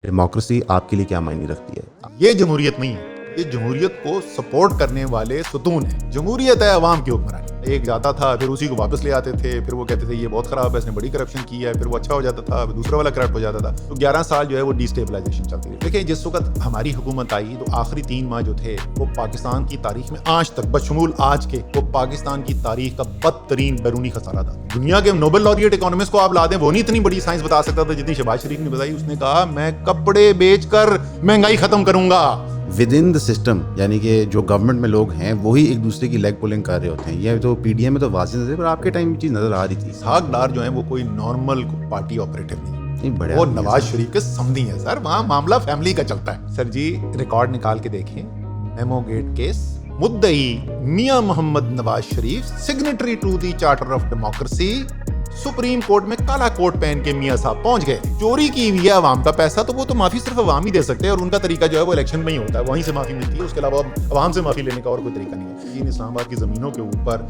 Democracy آپ کے لیے کیا معنی رکھتی ہے؟ یہ جمہوریت نہیں ہے، یہ جمہوریت کو سپورٹ کرنے والے ستون ہیں. جمہوریت ہے عوام کی حکمرانی. ایک جاتا تھا پھر اسی کو واپس لے آتے تھے، پھر وہ کہتے تھے یہ بہت خراب ہے، اس نے بڑی کرپشن کی ہے، پھر وہ اچھا ہو جاتا تھا، پھر دوسرا والا کرپٹ ہو جاتا تھا. تو 11 سال جو ہے وہ ڈی اسٹیبلائزیشن چلتی رہی. دیکھیں جس وقت ہماری حکومت آئی تو آخری 3 ماہ جو تھے وہ پاکستان کی تاریخ میں آج تک بشمول آج کے وہ پاکستان کی تاریخ کا بدترین بیرونی خسارہ تھا. دنیا کے نوبل لاریٹ اکانومسٹ کو آپ لا دیں، وہ نہیں اتنی بڑی سائنس بتا سکتا تھا جتنی شہباز شریف نے بتائی. اس نے کہا میں کپڑے بیچ کر مہنگائی ختم کروں گا. ود ان دا سسٹم، یعنی کہ جو گورنمنٹ میں لوگ ہیں وہی ایک دوسرے کی لیگ پولنگ کر رہے ہوتے ہیں. یہ تو پی ڈی ایم میں تو واضح نظر، پر آپ کے ٹائم یہ چیز نظر آ رہی تھی. اسحاق ڈار جو ہیں وہ کوئی نارمل پارٹی آپریٹر نہیں، بڑے وہ نواز شریف کے سمدھی ہیں. سر وہاں معاملہ فیملی کا چلتا ہے. سر جی ریکارڈ نکال کے دیکھیں، میمو گیٹ کیس، مدعی Mian Muhammad Nawaz Sharif, signatory to the charter of democracy, supreme court میں کالا کوٹ پہن کے میاں صاحب پہنچ گئے. چوری کی ہوئی ہے عوام کا پیسہ، تو وہ تو معافی صرف عوام ہی دے سکتے ہیں، اور ان کا طریقہ جو ہے وہ الیکشن میں ہی ہوتا ہے، وہیں سے معافی ملتی ہے. اس کے علاوہ عوام سے معافی لینے کا اور کوئی طریقہ نہیں ہے. ان اسلام آباد کی زمینوں کے اوپر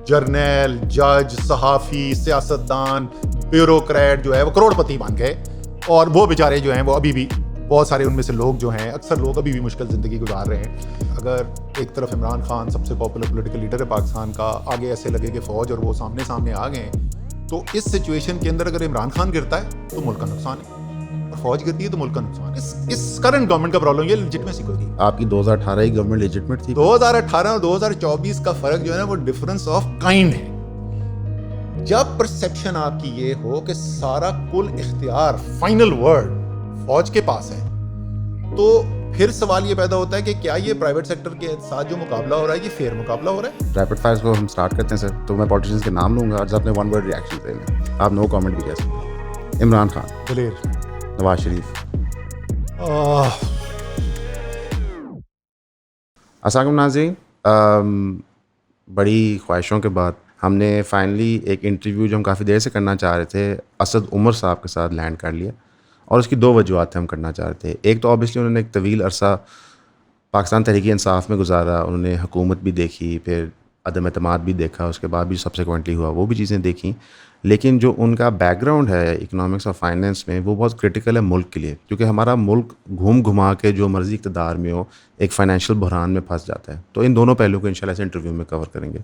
جرنیل، جج، صحافی، سیاستدان، بیوروکریٹ جو ہے وہ کروڑ پتی بن گئے، اور وہ بیچارے جو ہیں وہ ابھی بھی بہت سارے ان میں سے لوگ جو ہیں، اکثر لوگ ابھی بھی مشکل زندگی گزار رہے ہیں. اگر ایک طرف عمران خان سب سے پاپولر پولیٹیکل لیڈر ہے پاکستان کا، آگے ایسے لگے کہ فوج اور وہ سامنے آ گئے، تو اس سچویشن کے اندر اگر عمران خان گرتا ہے تو ملک کا نقصان ہے، اور فوج گرتی ہے تو ملک کا نقصان ہے. اس کرنٹ گورنمنٹ کا پرابلم یہ لیجٹمیسی کوئی نہیں. آپ کی 2018 کی گورنمنٹ لیجٹمیٹ تھی. 2018 اور 2024 کا فرق جو ہے نا وہ ڈفرنس آف کائنڈ ہے. جب پرسیپشن آپ کی یہ ہو کہ سارا کل اختیار، فائنل ورڈ فوج کے پاس ہے، تو پھر سوال یہ پیدا ہوتا ہے کہ کیا یہ پرائیویٹ سیکٹر کے ساتھ جو مقابلہ ہو رہا ہے یہ فیئر مقابلہ ہو رہا ہے؟ ریپڈ فائرز کو ہم سٹارٹ کرتے ہیں سر. تو میں پولیٹیشنز کے نام لوں گا اور اپنے ون ورڈ ریئیکشن دیں گے. آپ نو کامنٹ بھی کہہ سکتے ہیں. عمران خان، دلیر، نواز شریف. السلام علیکم ناظرین، بڑی خواہشوں کے بعد ہم نے فائنلی ایک انٹرویو جو ہم کافی دیر سے کرنا چاہ رہے تھے اسد عمر صاحب کے ساتھ لینڈ کر لیا. اور اس کی 2 وجوہات تھے ہم کرنا چاہ رہے تھے. ایک تو آبویسلی انہوں نے ایک طویل عرصہ پاکستان تحریک انصاف میں گزارا، انہوں نے حکومت بھی دیکھی، پھر عدم اعتماد بھی دیکھا، اس کے بعد بھی سبسیکوئنٹلی ہوا، وہ بھی چیزیں دیکھیں. لیکن جو ان کا بیک گراؤنڈ ہے اکنامکس اور فائنینس میں وہ بہت کرٹیکل ہے ملک کے لیے، کیونکہ ہمارا ملک گھما کے جو مرضی اقتدار میں ہو ایک فائنینشیل بحران میں پھنس جاتا ہے. تو ان دونوں پہلو کو انشاءاللہ اس انٹرویو میں کور کریں گے.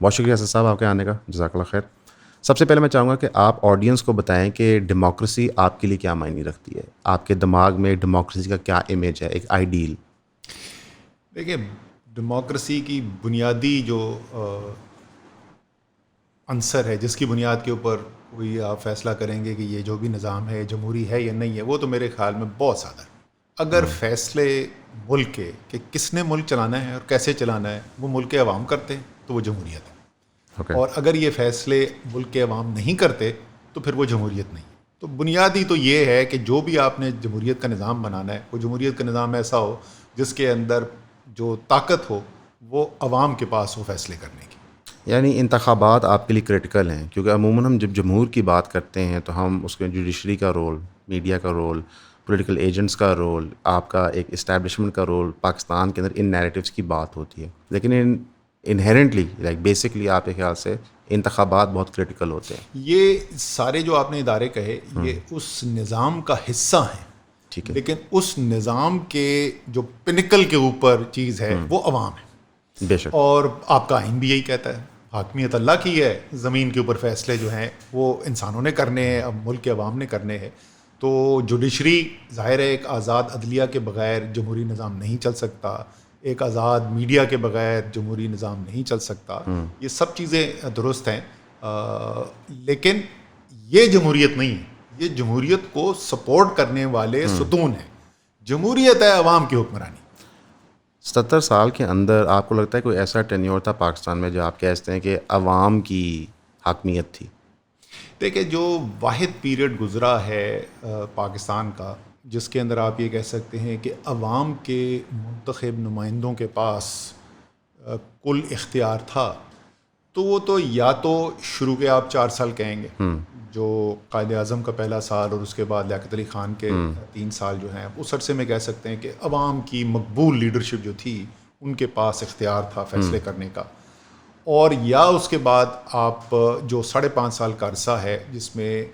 بہت شکریہ اسد صاحب آپ کے آنے کا، جزاک اللہ خیر. سب سے پہلے میں چاہوں گا کہ آپ آڈینس کو بتائیں کہ ڈیموکریسی آپ کے لیے کیا معنی رکھتی ہے. آپ کے دماغ میں ڈیموکریسی کا کیا امیج ہے، ایک آئیڈیل؟ دیکھیں ڈیموکریسی کی بنیادی جو عنصر ہے، جس کی بنیاد کے اوپر کوئی آپ فیصلہ کریں گے کہ یہ جو بھی نظام ہے جمہوری ہے یا نہیں ہے، وہ تو میرے خیال میں بہت سادہ ہے. اگر فیصلے ملک کے کہ کس نے ملک چلانا ہے اور کیسے چلانا ہے وہ ملک کے عوام کرتے ہیں تو وہ جمہوریت ہے. اور اگر یہ فیصلے ملک کے عوام نہیں کرتے تو پھر وہ جمہوریت نہیں. تو بنیادی تو یہ ہے کہ جو بھی آپ نے جمہوریت کا نظام بنانا ہے، وہ جمہوریت کا نظام ایسا ہو جس کے اندر جو طاقت ہو وہ عوام کے پاس ہو فیصلے کرنے کی. یعنی انتخابات آپ کے لیے کرٹیکل ہیں، کیونکہ عموماً ہم جب جمہور کی بات کرتے ہیں تو ہم اس کے جوڈیشری کا رول، میڈیا کا رول، پولیٹیکل ایجنٹس کا رول، آپ کا ایک اسٹیبلشمنٹ کا رول، پاکستان کے اندر ان نیریٹیوز کی بات ہوتی ہے. لیکن انہیرنٹلی لائک بیسکلی آپ کے خیال سے انتخابات بہت کرٹیکل ہوتے ہیں. یہ سارے جو آپ نے ادارے کہے یہ اس نظام کا حصہ ہیں، ٹھیک ہے، لیکن اس نظام کے جو پنکل کے اوپر چیز ہے وہ عوام ہے. بے شک. اور آپ کا آئین بھی یہی کہتا ہے، حاکمیت اللہ کی ہے، زمین کے اوپر فیصلے جو ہیں وہ انسانوں نے کرنے ہیں، اب ملک کے عوام نے کرنے ہیں. تو جوڈیشری ظاہر ہے ایک آزاد عدلیہ کے بغیر جمہوری نظام نہیں چل سکتا، ایک آزاد میڈیا کے بغیر جمہوری نظام نہیں چل سکتا. یہ سب چیزیں درست ہیں، لیکن یہ جمہوریت نہیں ہے، یہ جمہوریت کو سپورٹ کرنے والے ستون ہیں. جمہوریت ہے عوام کی حکمرانی. 70 سال کے اندر آپ کو لگتا ہے کوئی ایسا ٹینیور تھا پاکستان میں جو آپ کہتے ہیں کہ عوام کی حاکمیت تھی؟ دیکھیں جو واحد پیریڈ گزرا ہے پاکستان کا جس کے اندر آپ یہ کہہ سکتے ہیں کہ عوام کے منتخب نمائندوں کے پاس کل اختیار تھا، تو وہ تو یا تو شروع کے آپ 4 سال کہیں گے جو قائد اعظم کا پہلا سال اور اس کے بعد لیاقت علی خان کے 3 سال جو ہیں اس عرصے میں کہہ سکتے ہیں کہ عوام کی مقبول لیڈرشپ جو تھی ان کے پاس اختیار تھا فیصلے کرنے کا. اور یا اس کے بعد آپ جو 5.5 سال کا عرصہ ہے جس میں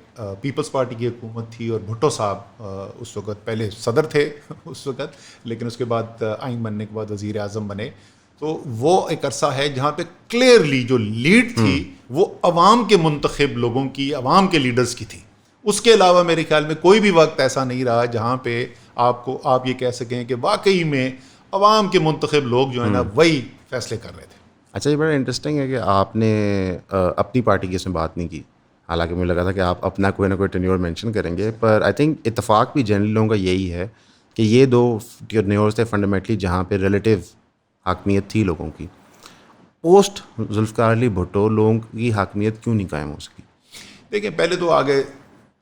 پیپلز پارٹی کی حکومت تھی اور بھٹو صاحب اس وقت پہلے صدر تھے اس وقت، لیکن اس کے بعد آئین بننے کے بعد وزیر اعظم بنے، تو وہ ایک عرصہ ہے جہاں پہ کلیئرلی جو لیڈ تھی وہ عوام کے منتخب لوگوں کی، عوام کے لیڈرز کی تھی. اس کے علاوہ میرے خیال میں کوئی بھی وقت ایسا نہیں رہا جہاں پہ آپ یہ کہہ سکیں کہ واقعی میں عوام کے منتخب لوگ جو ہے نا وہی فیصلے کر رہے تھے. اچھا یہ بڑا انٹرسٹنگ ہے کہ آپ نے اپنی پارٹی کی اس میں بات نہیں کی، حالانکہ مجھے لگا تھا کہ آپ اپنا کوئی نہ کوئی ٹینیور مینشن کریں گے، پر آئی تھنک اتفاق بھی جنرل لوگوں کا یہی ہے کہ یہ 2 ٹینیورز تھے فنڈامنٹلی جہاں پہ ریلیٹیو حاکمیت تھی لوگوں کی. پوسٹ ذوالفقار علی بھٹو لوگوں کی حاکمیت کیوں نہیں قائم ہو سکی؟ دیکھیں پہلے تو آگے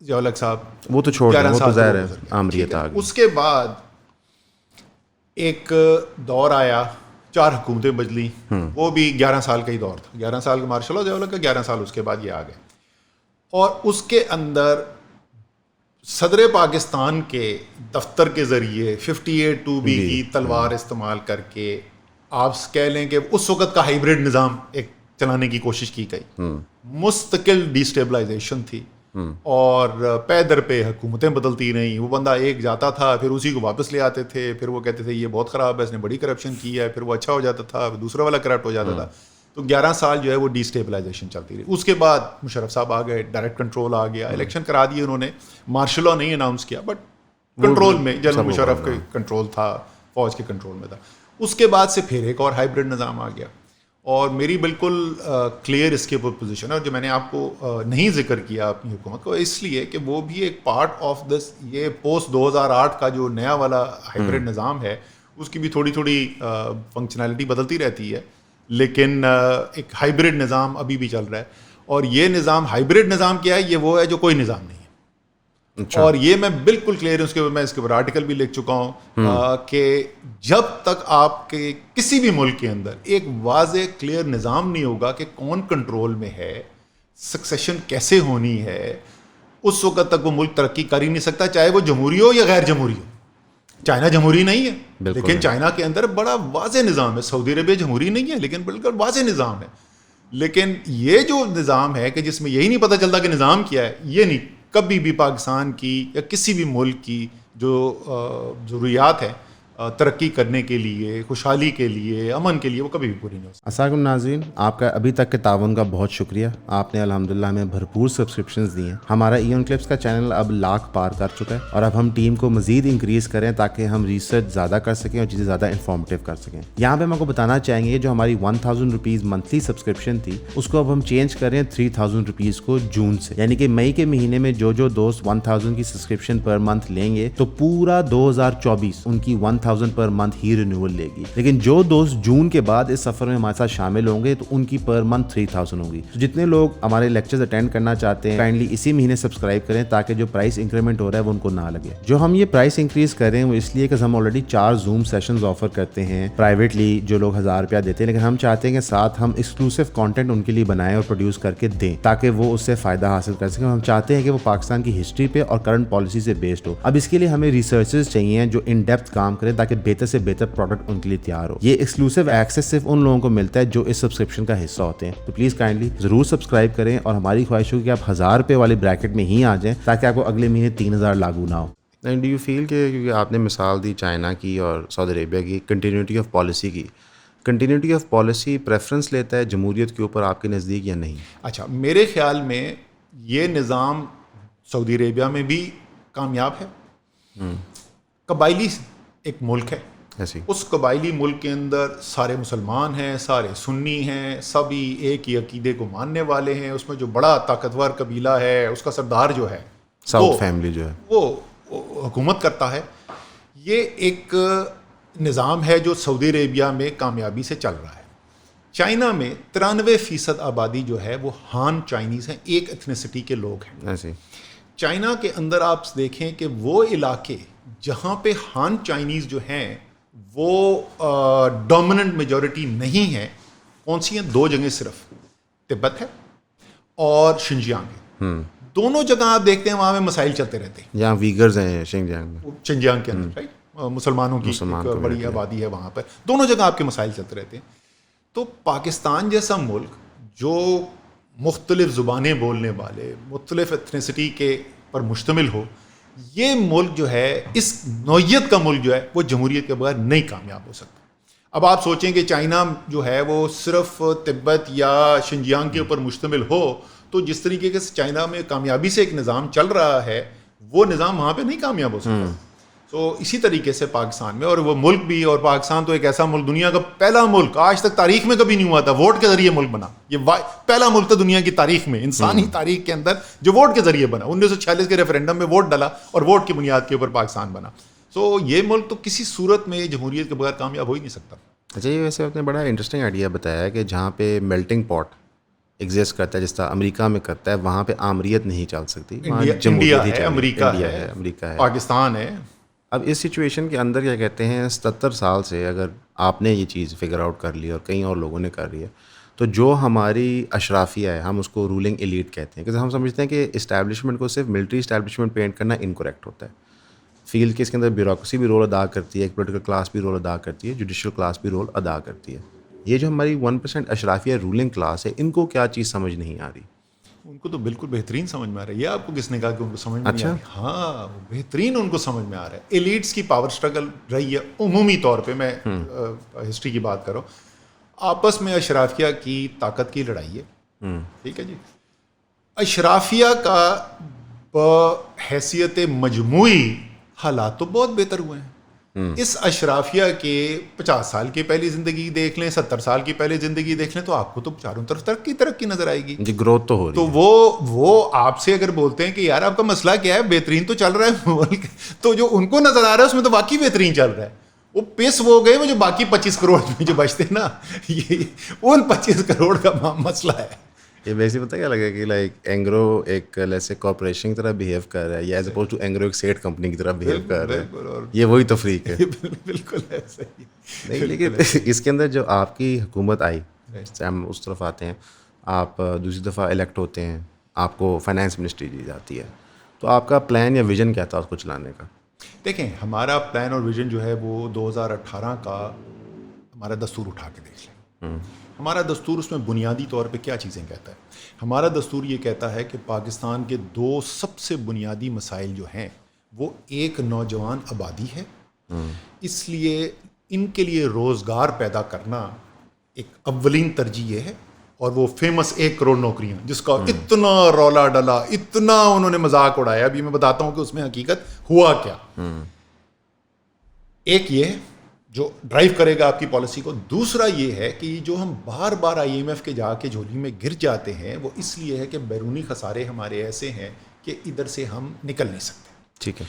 ضیاء-الحق صاحب وہ تو چھوڑ دیں، وہ تو ظاہر ہے آمریت آ گئی. اس کے بعد ایک دور آیا، 4 حکومتیں بدلی، وہ بھی 11 سال کا ہی دور تھا. 11 سال کا مارشل لا ضیاء-الحق کا، 11 سال اس کے بعد یہ آ گئے. اور اس کے اندر صدر پاکستان کے دفتر کے ذریعے 58(2)B کی تلوار استعمال کر کے آپ کہہ لیں کہ اس وقت کا ہائیبرڈ نظام ایک چلانے کی کوشش کی گئی. مستقل ڈیسٹیبلائزیشن تھی اور پے در پہ حکومتیں بدلتی رہیں. وہ بندہ ایک جاتا تھا پھر اسی کو واپس لے آتے تھے، پھر وہ کہتے تھے یہ بہت خراب ہے، اس نے بڑی کرپشن کی ہے، پھر وہ اچھا ہو جاتا تھا، پھر دوسرا والا کرپٹ ہو جاتا تھا. تو 11 سال جو ہے وہ ڈیسٹیبلائزیشن چلتی رہی. اس کے بعد مشرف صاحب آ گئے، ڈائریکٹ کنٹرول آ گیا، الیکشن کرا دیے انہوں نے. مارشل لا نہیں اناؤنس کیا بٹ کنٹرول میں جنرل مشرف کا کنٹرول تھا، فوج کے کنٹرول میں تھا. اس کے بعد سے پھر ایک اور ہائیبرڈ نظام آ گیا. اور میری بالکل کلیئر اس کے اوپر پوزیشن ہے. اور جو میں نے آپ کو نہیں ذکر کیا اپنی حکومت کو، اس لیے کہ وہ بھی ایک پارٹ آف دس یہ پوسٹ 2008 کا جو نیا والا ہائیبرڈ نظام ہے اس کی بھی تھوڑی تھوڑی فنکشنالٹی بدلتی رہتی ہے، لیکن ایک ہائیبرڈ نظام ابھی بھی چل رہا ہے. اور یہ نظام ہائیبرڈ نظام کیا ہے؟ یہ وہ ہے جو کوئی نظام نہیں ہے. اور یہ میں بالکل کلیئر ہوں، میں اس کے اوپر آرٹیکل بھی لکھ چکا ہوں کہ جب تک آپ کے کسی بھی ملک کے اندر ایک واضح کلیئر نظام نہیں ہوگا کہ کون کنٹرول میں ہے، سکسیشن کیسے ہونی ہے، اس وقت تک وہ ملک ترقی کر ہی نہیں سکتا، چاہے وہ جمہوری ہو یا غیر جمہوری ہو. چائنا جمہوری نہیں ہے لیکن چائنا کے اندر بڑا واضح نظام ہے. سعودی عربیہ جمہوری نہیں ہے لیکن بالکل واضح نظام ہے. لیکن یہ جو نظام ہے کہ جس میں یہی نہیں پتہ چلتا کہ نظام کیا ہے، یہ نہیں کبھی بھی پاکستان کی یا کسی بھی ملک کی جو ضروریات ہیں ترقی کرنے کے لیے، خوشحالی کے لیے، امن کے لیے، وہ کبھی بھی پوری نہیں ہو سکتی. السلام علیکم ناظرین، آپ کا ابھی تک کے تعاون کا بہت شکریہ. آپ نے الحمدللہ ہمیں بھرپور سبسکرپشنز دی ہیں. ہمارا ایون کلپس کا چینل اب 1,00,000 پار کر چکا ہے اور اب ہم ٹیم کو مزید انکریز کریں تاکہ ہم ریسرچ زیادہ کر سکیں اور چیزیں زیادہ انفارمیٹیو کر سکیں. یہاں پہ ہم آپ کو بتانا چاہیں گے جو ہماری 1,000 روپیز منتھلی سبسکرپشن تھی اس کو اب ہم چینج کر رہے ہیں 3,000 روپیز کو جون سے، یعنی کہ مئی کے مہینے میں جو دوست 1,000 کی سبسکرپشن پر منتھ لیں گے تو پورا 2024 ان کی 1,000 پر منتھ ہی رینیول لے گی. لیکن جو دوست جون کے بعد اس سفر میں ہمارے ساتھ شامل ہوں گے تو ان کی پر منتھ 3,000 ہوگی. جتنے لوگ ہمارے لیکچرز اٹینڈ کرنا چاہتے ہیں کائنڈلی اسی مہینے سبسکرائب کریں تاکہ جو پرائس انکریمنٹ ہو رہا ہے وہ ان کو نہ لگے. جو ہم یہ پرائس انکریز کر رہے ہیں وہ اس لیے کہ ہم آلریڈی 4 زوم سیشنز آفر کرتے ہیں پرائیویٹلی جو لوگ 1,000 روپیہ دیتے ہیں، لیکن ہم چاہتے ہیں کہ ساتھ ہم ایکسکلوسیو کانٹینٹ ان کے لیے بنائیں اور پروڈیوس کر کے دیں تاکہ وہ اس سے فائدہ حاصل کر سکیں. ہم چاہتے ہیں کہ وہ پاکستان کی ہسٹری پہ اور کرنٹ پالیسی سے بیسڈ ہو. اب اس کے لیے ہمیں ریسرچرز چاہیے جو ان ڈیپتھ کام کریں تاکہ بہتر سے بہتر پروڈکٹ ان کے لیے تیار ہو. یہ ایکسکلوسیو ایکسیس صرف ان لوگوں کو ملتا ہے جو اس سبسکرپشن کا حصہ ہوتے ہیں. تو پلیز کائنڈلی ضرور سبسکرائب کریں اور ہماری خواہش ہو کہ آپ 1,000 روپے والے بریکٹ میں ہی آ جائیں تاکہ آپ کو اگلے مہینے 3,000 لاگو نہ ہو. اینڈ ڈو یو فیل کہ کیونکہ آپ نے مثال دی چائنا کی اور سعودی عربیہ کی کنٹینیوٹی آف پالیسی کی، کنٹینیوٹی آف پالیسی پریفرنس لیتا ہے جمہوریت کے اوپر آپ کے نزدیک یا نہیں؟ اچھا، میرے خیال میں یہ نظام سعودی عربیہ میں بھی کامیاب ہے. قبائلی ایک ملک ہے، اس قبائلی ملک کے اندر سارے مسلمان ہیں، سارے سنی ہیں، سبھی ایک ہی عقیدے کو ماننے والے ہیں. اس میں جو بڑا طاقتور قبیلہ ہے اس کا سردار جو ہے ساؤتھ فیملی جو ہے وہ حکومت کرتا ہے. یہ ایک نظام ہے جو سعودی عربیہ میں کامیابی سے چل رہا ہے. چائنا میں 93% آبادی جو ہے وہ ہان چائنیز ہیں، ایک ایتھنیسٹی کے لوگ ہیں. چائنا کے اندر آپ دیکھیں کہ وہ علاقے جہاں پہ ہان چائنیز جو ہیں وہ ڈومیننٹ میجورٹی نہیں ہے، کون سی ہیں؟ 2 جگہیں صرف، تبت ہے اور شنجیانگ ہے. دونوں جگہ آپ دیکھتے ہیں وہاں میں مسائل چلتے رہتے ہیں. یہاں ویگرز ہیں شنجیانگ کے اندر، رائٹ، مسلمانوں کی بڑی آبادی ہے وہاں پر. دونوں جگہ آپ کے مسائل چلتے رہتے ہیں. تو پاکستان جیسا ملک جو مختلف زبانیں بولنے والے, مختلف ایتھنیسٹی کے پر مشتمل ہو, یہ ملک جو ہے, اس نوعیت کا ملک جو ہے, وہ جمہوریت کے بغیر نہیں کامیاب ہو سکتا. اب آپ سوچیں کہ چائنا جو ہے وہ صرف تبت یا شنجیانگ کے اوپر مشتمل ہو, تو جس طریقے کے چائنا میں کامیابی سے ایک نظام چل رہا ہے, وہ نظام وہاں پہ نہیں کامیاب ہو سکتا. تو اسی طریقے سے پاکستان میں, اور وہ ملک بھی, اور پاکستان تو ایک ایسا ملک, دنیا کا پہلا ملک, آج تک تاریخ میں کبھی نہیں ہوا تھا, ووٹ کے ذریعے ملک بنا. یہ پہلا ملک تھا دنیا کی تاریخ میں, انسانی تاریخ کے اندر, جو ووٹ کے ذریعے بنا. 1946 کے ریفرینڈم میں ووٹ ڈالا اور ووٹ کی بنیاد کے اوپر پاکستان بنا. تو یہ ملک تو کسی صورت میں جمہوریت کے بغیر کامیاب ہو ہی نہیں سکتا. اچھا, یہ ویسے آپ نے بڑا انٹرسٹنگ آئیڈیا بتایا کہ جہاں پہ میلٹنگ پاٹ ایگزسٹ کرتا ہے, جس طرح امریکہ میں کرتا ہے, وہاں پہ آمریت نہیں چل سکتی. انڈیا ہے, امریکہ ہے, پاکستان ہے. اب اس سچویشن کے اندر کیا کہتے ہیں, 77 سال سے اگر آپ نے یہ چیز فگر آؤٹ کر لی اور کئی اور لوگوں نے کر لی ہے, تو جو ہماری اشرافیہ ہے, ہم اس کو رولنگ ایلیٹ کہتے ہیں, کیونکہ ہم سمجھتے ہیں کہ اسٹیبلشمنٹ کو صرف ملٹری اسٹیبلشمنٹ پینٹ کرنا انکریکٹ ہوتا ہے. فیلڈ کے اس کے اندر بیوروکریسی بھی رول ادا کرتی ہے, ایک پولیٹیکل کلاس بھی رول ادا کرتی ہے, جوڈیشل کلاس بھی رول ادا کرتی ہے. یہ جو ہماری 1% اشرافیہ رولنگ کلاس ہے, ان کو کیا چیز سمجھ نہیں آ رہی؟ ان کو تو بالکل بہترین سمجھ میں آ رہا ہے. یہ آپ کو کس نے کہا کہ ان کو سمجھ میں نہیں آ رہی؟ ہاں, بہترین ان کو سمجھ میں آ رہا ہے. ایلیٹس کی پاور سٹرگل رہی ہے عمومی طور پہ, میں ہسٹری کی بات کروں, آپس میں اشرافیہ کی طاقت کی لڑائی ہے. ٹھیک ہے جی. اشرافیہ کا بحیثیت مجموعی حالات تو بہت بہتر ہوئے ہیں. اس اشرافیہ کے 50 سال کی پہلی زندگی دیکھ لیں, 70 سال کی پہلی زندگی دیکھ لیں, تو آپ کو تو چاروں طرف ترقی نظر آئے گی. جی, گروتھ تو ہو رہی ہے. تو وہ آپ سے اگر بولتے ہیں کہ یار آپ کا مسئلہ کیا ہے, بہترین تو چل رہا ہے ملک, تو جو ان کو نظر آ رہا ہے اس میں تو واقعی بہترین چل رہا ہے. وہ پیس وہ گئے, وہ جو باقی 25 کروڑ میں جو بچتے ہیں نا, یہ ان 25 کروڑ کا مسئلہ ہے. یہ ویسے پتہ کیا لگا کہ لائک اینگرو ایک ایسے کارپوریشن کی طرح بہیو کر رہا ہے, یا ایز اپوز ٹو اینگرو ایک سیٹ کمپنی کی طرح بہیو کر رہا ہے. یہ وہی تفریق ہے. بالکل ایسا ہی. نہیں, لیکن اس کے اندر جو آپ کی حکومت آئی, ہم اس طرف آتے ہیں, آپ دوسری دفعہ الیکٹ ہوتے ہیں, آپ کو فائنانس منسٹری دی جاتی ہے, تو آپ کا پلان یا ویژن کیا تھا اس کو چلانے کا؟ دیکھیں, ہمارا پلان اور ویژن جو ہے وہ 2018 کا ہمارا دستور اٹھا کے دیکھ لیں. ہمارا دستور اس میں بنیادی طور پہ کیا چیزیں کہتا ہے؟ ہمارا دستور یہ کہتا ہے کہ پاکستان کے 2 سب سے بنیادی مسائل جو ہیں وہ ایک نوجوان آبادی ہے. اس لیے ان کے لیے روزگار پیدا کرنا ایک اولین ترجیح یہ ہے, اور وہ فیمس 1 کروڑ نوکریاں جس کا اتنا رولا ڈلا, اتنا انہوں نے مذاق اڑایا. ابھی میں بتاتا ہوں کہ اس میں حقیقت ہوا کیا. ایک یہ جو ڈرائیو کرے گا آپ کی پالیسی کو. دوسرا یہ ہے کہ جو ہم بار بار IMF کے جا کے جھولی میں گر جاتے ہیں, وہ اس لیے ہے کہ بیرونی خسارے ہمارے ایسے ہیں کہ ادھر سے ہم نکل نہیں سکتے. ٹھیک ہے.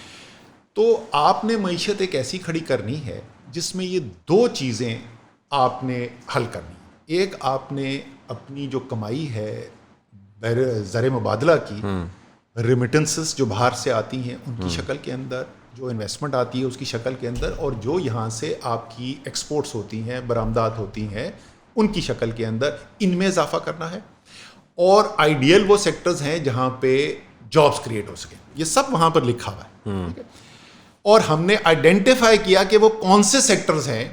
تو آپ نے معیشت ایک ایسی کھڑی کرنی ہے جس میں یہ 2 چیزیں آپ نے حل کرنی. ایک, آپ نے اپنی جو کمائی ہے زر مبادلہ کی, ریمیٹنسز جو باہر سے آتی ہیں ان کی شکل کے اندر, جو انویسٹمنٹ آتی ہے اس کی شکل کے اندر, اور جو یہاں سے آپ کی ایکسپورٹس ہوتی ہیں, برآمدات ہوتی ہیں, ان کی شکل کے اندر ان میں اضافہ کرنا ہے. اور آئیڈیل وہ سیکٹرز ہیں جہاں پہ جابس کریٹ ہو سکیں. یہ سب وہاں پر لکھا ہوا ہے. ٹھیک ہے. اور ہم نے آئیڈینٹیفائی کیا کہ وہ کون سے سیکٹرز ہیں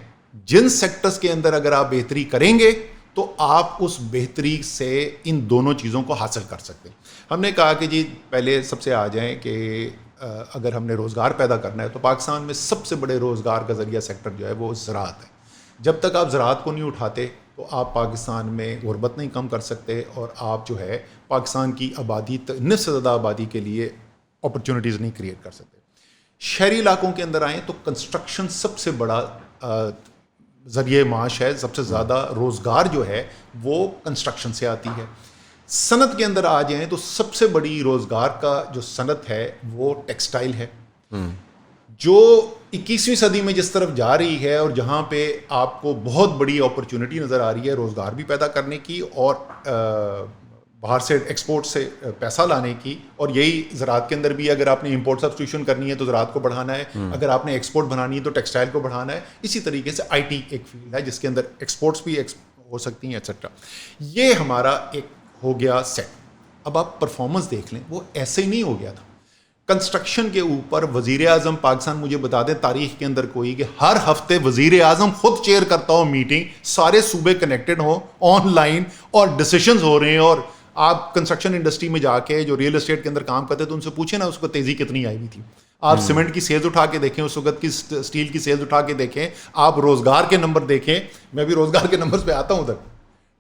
جن سیکٹرز کے اندر اگر آپ بہتری کریں گے تو آپ اس بہتری سے ان دونوں چیزوں کو حاصل کر سکتے ہیں. ہم نے کہا کہ جی پہلے سب سے آ جائیں کہ اگر ہم نے روزگار پیدا کرنا ہے تو پاکستان میں سب سے بڑے روزگار کا ذریعہ سیکٹر جو ہے وہ زراعت ہے. جب تک آپ زراعت کو نہیں اٹھاتے تو آپ پاکستان میں غربت نہیں کم کر سکتے, اور آپ جو ہے پاکستان کی آبادی, نصف سے زیادہ آبادی کے لیے اپرچونیٹیز نہیں کریٹ کر سکتے. شہری علاقوں کے اندر آئیں تو کنسٹرکشن سب سے بڑا ذریعہ معاش ہے. سب سے زیادہ روزگار جو ہے وہ کنسٹرکشن سے آتی ہے. صنعت کے اندر آ جائیں تو سب سے بڑی روزگار کا جو صنعت ہے وہ ٹیکسٹائل ہے, جو 21ویں صدی میں جس طرف جا رہی ہے, اور جہاں پہ آپ کو بہت بڑی اپرچونٹی نظر آ رہی ہے روزگار بھی پیدا کرنے کی اور باہر سے ایکسپورٹ سے پیسہ لانے کی. اور یہی زراعت کے اندر بھی, اگر آپ نے امپورٹ سبسٹیوشن کرنی ہے تو زراعت کو بڑھانا ہے, اگر آپ نے ایکسپورٹ بنانی ہے تو ٹیکسٹائل کو بڑھانا ہے. اسی طریقے سے IT ایک فیلڈ ہے جس کے اندر ایکسپورٹس بھی ہو سکتی ہیں ایٹسیٹرا. یہ ہمارا ایک ہو گیا سیٹ. اب آپ پرفارمنس دیکھ لیں, وہ ایسے ہی نہیں ہو گیا تھا. کنسٹرکشن کے اوپر وزیر اعظم پاکستان مجھے بتا دیں تاریخ کے اندر کوئی کہ ہر ہفتے وزیر اعظم خود چیئر کرتا ہو میٹنگ, سارے صوبے کنیکٹڈ ہوں آن لائن اور ڈیسیشنز ہو رہے ہیں. اور آپ کنسٹرکشن انڈسٹری میں جا کے جو ریئل اسٹیٹ کے اندر کام کرتے تو ان سے پوچھیں نا اس کو تیزی کتنی آئی ہوئی تھی. آپ سیمنٹ کی سیلز اٹھا کے دیکھیں, اس وقت کی اسٹیل کی سیلز اٹھا کے دیکھیں, آپ روزگار کے نمبر دیکھیں. میں بھی روزگار کے نمبرز پہ آتا ہوں ادھر.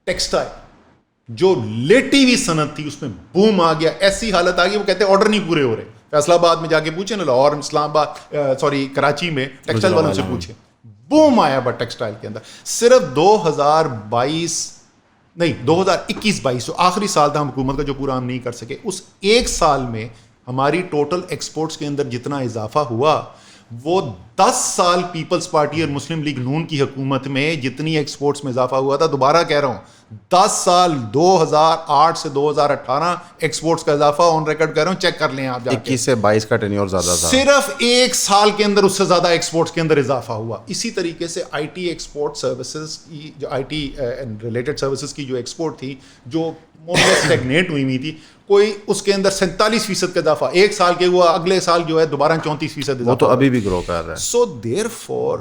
ٹیکسٹائل جو لیٹی ہوئی صنعت تھی اس میں بوم آ گیا, ایسی حالت آ گئی وہ کہتے ہیں آرڈر نہیں پورے ہو رہے. فیصل آباد میں جا کے پوچھیں نا, لاہور, اسلام آباد, کراچی میں ٹیکسٹائل والوں سے پوچھیں, بوم آیا بٹ ٹیکسٹائل کے اندر. صرف 2021-22 جو آخری سال تھا حکومت کا جو پورا ہم نہیں کر سکے, اس ایک سال میں ہماری ٹوٹل ایکسپورٹس کے اندر جتنا اضافہ ہوا وہ 10 سال پیپلز پارٹی اور مسلم لیگ نون کی حکومت میں جتنی ایکسپورٹس میں اضافہ ہوا تھا, دوبارہ کہہ رہا ہوں 10 سال 2008 سے 2018 ایکسپورٹس کا اضافہ آن ریکارڈ کہہ رہا ہوں, چیک کر لیں آپ جا کے. 21 سے 22 کا ٹینیور زیادہ تھا, صرف ایک سال کے اندر اس سے زیادہ ایکسپورٹس کے اندر اضافہ ہوا. اسی طریقے سے آئی ٹی ایکسپورٹ سروسز کی جو آئی ٹی ریلیٹڈ سروسز کی جو ایکسپورٹ تھی جو اسٹیگنیٹ ہوئی تھی, کوئی اس کے اندر 47% کا اضافہ ایک سال کے ہوا, اگلے سال جو ہے دوبارہ 34% اضافہ. وہ تو ابھی بھی گرو کر رہا ہے. سو دیر فور